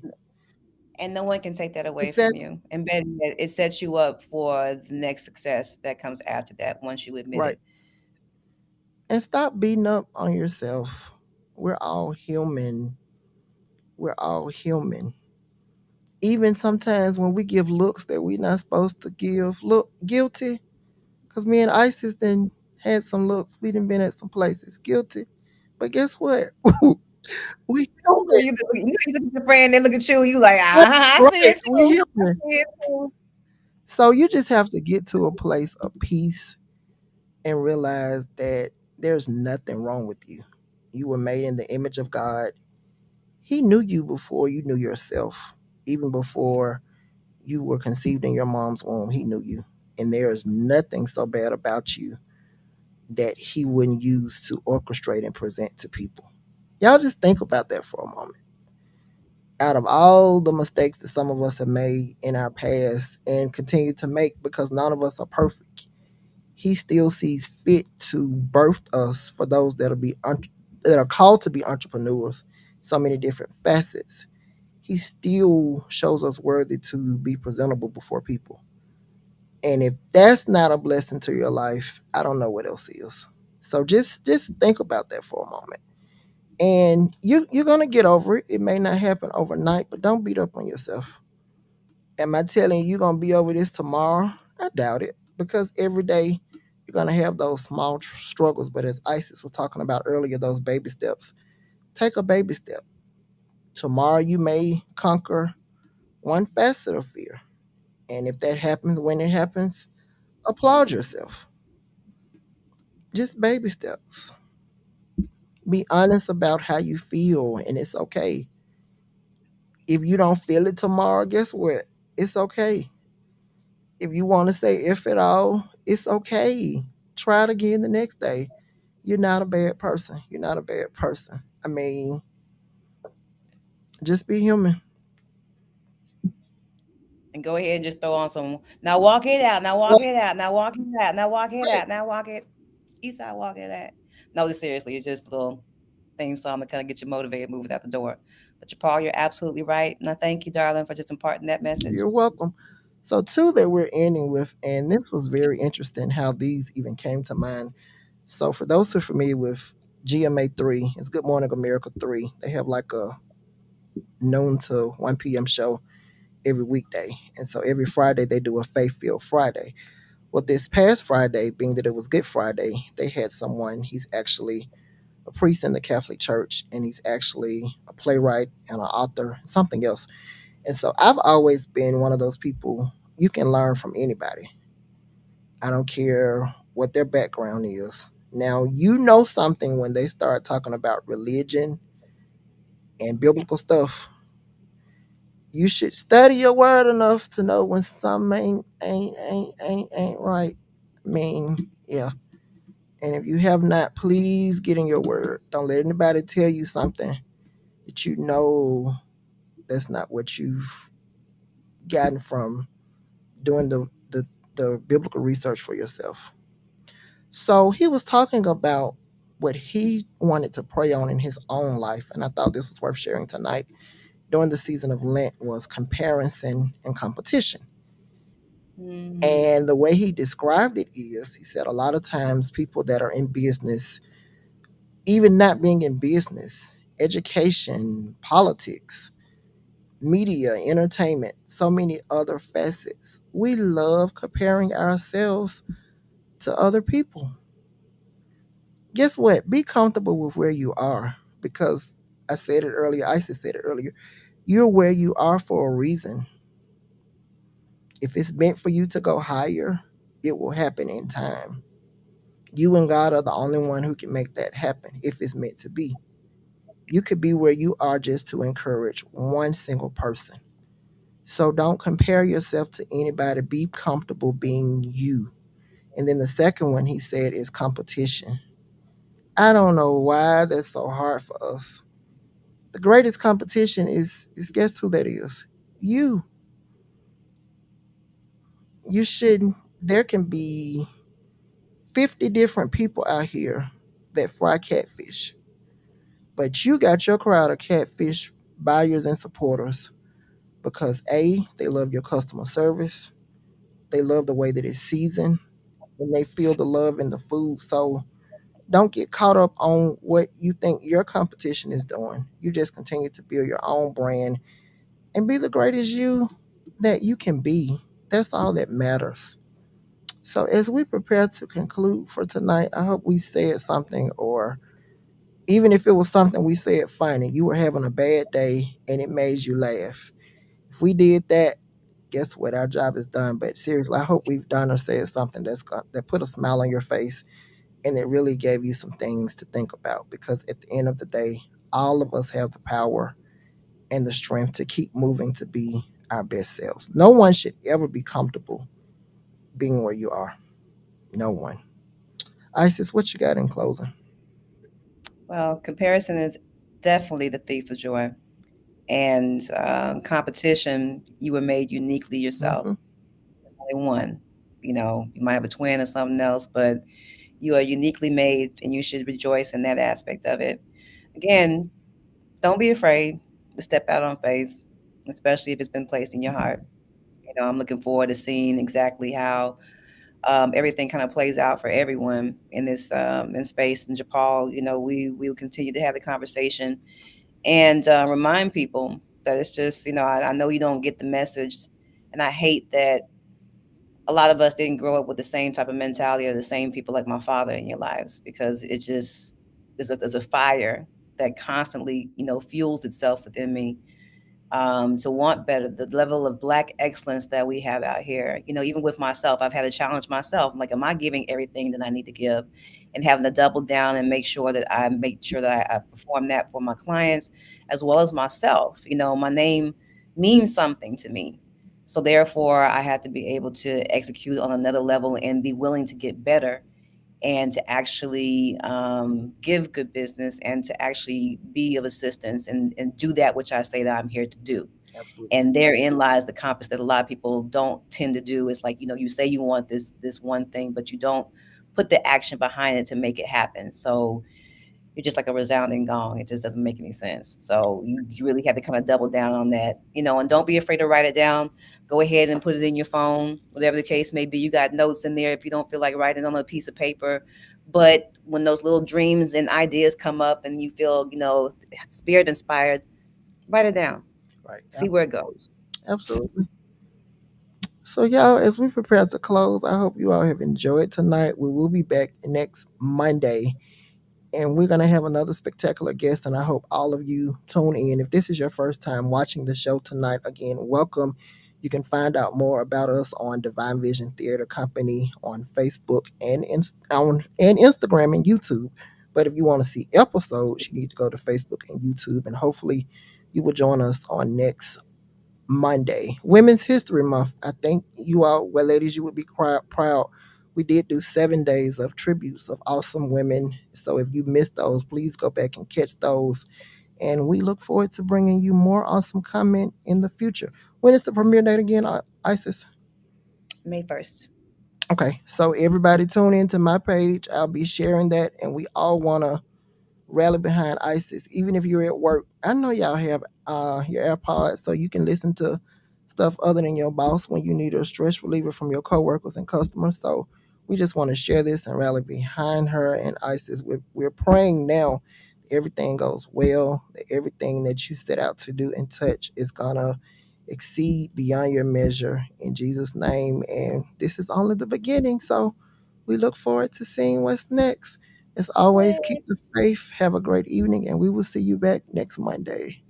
and no one can take that away from
Exactly.
you. And better yet, it sets you up for the next success that comes after that once you admit
Right.
it.
And stop beating up on yourself. We're all human. We're all human. Even sometimes when we give looks that we're not supposed to give, look guilty. Because me and Isis then had some looks. We done been at some places guilty. But guess what? We human.
You look at your friend, they look at you, you like, I see
Right.
it
We
too. I
human.
see it too.
So you just have to get to a place of peace and realize that there's nothing wrong with you. You were made in the image of God. He knew you before you knew yourself. Even before you were conceived in your mom's womb, he knew you. And there is nothing so bad about you that he wouldn't use to orchestrate and present to people. Y'all just think about that for a moment. Out of all the mistakes that some of us have made in our past and continue to make because none of us are perfect, he still sees fit to birth us for those that are called to be entrepreneurs, so many different facets. He still shows us worthy to be presentable before people. And if that's not a blessing to your life, I don't know what else is. So just think about that for a moment. And you're gonna get over it. It may not happen overnight, but don't beat up on yourself. Am I telling you you're gonna be over this tomorrow? I doubt it. Because every day you're gonna have those small struggles. But as Isis was talking about earlier, those baby steps. Take a baby step. Tomorrow you may conquer one facet of fear. And if that happens when it happens, applaud yourself. Just baby steps. Be honest about how you feel, and it's okay. If you don't feel it tomorrow, guess what? It's okay. If you want to say if at all, it's okay. Try it again the next day. You're not a bad person. You're not a bad person. I mean, just be human.
And go ahead and just throw on some. Now walk it out. Now walk
Right,
it out. Now walk it out. Now walk it
right,
out. Now walk it. Eastside walk it out. No, seriously, it's just a little. things, so I'm gonna kind of get you motivated, moving out the door. But Paul, you're absolutely right, and I thank you, darling, for just imparting that message.
You're welcome. So, two that we're ending with, and this was very interesting how these even came to mind. So, for those who are familiar with GMA3, it's Good Morning America 3. They have like a noon to 1 p.m. show every weekday. And so every Friday they do a faith filled Friday. Well, this past Friday, being that it was Good Friday, they had someone, he's actually a priest in the Catholic Church, and he's actually a playwright and an author, something else. And so I've always been one of those people you can learn from anybody. I don't care what their background is. Now, you know something when they start talking about religion and biblical stuff. You should study your word enough to know when something ain't right. I mean, yeah. And if you have not, please get in your word. Don't let anybody tell you something that you know that's not what you've gotten from doing the biblical research for yourself. So he was talking about what he wanted to pray on in his own life, and I thought this was worth sharing tonight. During the season of Lent was comparison and competition.
Mm,
And the way he described it is, he said a lot of times people that are in business, even not being in business, education, politics, media, entertainment, so many other facets, we love comparing ourselves to other people. Guess what? Be comfortable with where you are because I said it earlier, Isis said it earlier. You're where you are for a reason. If it's meant for you to go higher, it will happen in time. You and God are the only one who can make that happen if it's meant to be. You could be where you are just to encourage one single person. So don't compare yourself to anybody. Be comfortable being you. And then the second one he said is competition. I don't know why that's so hard for us. The greatest competition is guess who that is? You. You shouldn't. There can be 50 different people out here that fry catfish, but you got your crowd of catfish buyers and supporters because A, they love your customer service, they love the way that it's seasoned, and they feel the love in the food. So don't get caught up on what you think your competition is doing. You just continue to build your own brand and be the greatest you that you can be. That's all that matters. So as we prepare to conclude for tonight, I hope we said something, or even if it was something we said funny, you were having a bad day and it made you laugh. If we did that, guess what? Our job is done. But seriously, I hope we've done or said something that put a smile on your face and it really gave you some things to think about. Because at the end of the day, all of us have the power and the strength to keep moving to be our best selves. No one should ever be comfortable being where you are. No one. Isis, what you got in closing?
well, comparison is definitely the thief of joy, and competition. You were made uniquely yourself.
Mm-hmm.
Only one. You might have a twin or something else, but you are uniquely made, and you should rejoice in that aspect of it. Again, don't be afraid to step out on faith, especially if it's been placed in your heart. I'm looking forward to seeing exactly how everything kind of plays out for everyone in this in space. And Japal, we will continue to have the conversation and remind people that it's just, I know you don't get the message, and I hate that a lot of us didn't grow up with the same type of mentality or the same people like my father in your lives, because it just there's a fire that constantly fuels itself within me, to want better, the level of black excellence that we have out here. Even with myself, I've had to challenge myself. I'm like, am I giving everything that I need to give? And having to double down and make sure that I perform that for my clients as well as myself. My name means something to me. So therefore, I have to be able to execute on another level and be willing to get better and to actually give good business and to actually be of assistance and do that which I say that I'm here to do.
Absolutely.
And therein lies the compass that a lot of people don't tend to do. It's like, you say you want this one thing, but you don't put the action behind it to make it happen. So you're just like a resounding gong. It just doesn't make any sense. So you really have to kind of double down on that, and don't be afraid to write it down. Go ahead and put it in your phone, whatever the case may be. You got notes in there if you don't feel like writing on a piece of paper. But when those little dreams and ideas come up and you feel, spirit inspired, write it down.
Right.
See where it goes.
Absolutely. So, y'all, as we prepare to close, I hope you all have enjoyed tonight. We will be back next Monday, and we're going to have another spectacular guest, and I hope all of you tune in. If this is your first time watching the show tonight, again, welcome. You can find out more about us on Divine Vision Theater Company on Facebook and Instagram and YouTube. But if you want to see episodes, you need to go to Facebook and YouTube, and hopefully you will join us on next Monday. Women's History Month. I think you all, well, ladies, you would be proud. We did do 7 days of tributes of awesome women. So if you missed those, please go back and catch those. And we look forward to bringing you more awesome content in the future. When is the premiere date again, Isis?
May 1st.
Okay, so everybody tune into my page. I'll be sharing that, and we all want to rally behind ISIS, even if you're at work. I know y'all have your AirPods so you can listen to stuff other than your boss when you need a stress reliever from your coworkers and customers. So we just want to share this and rally behind her and ISIS. We're praying now everything goes well, that everything that you set out to do and touch is gonna exceed beyond your measure in Jesus' name. And this is only the beginning. So we look forward to seeing what's next. As always, keep the faith. Have a great evening, and we will see you back next Monday.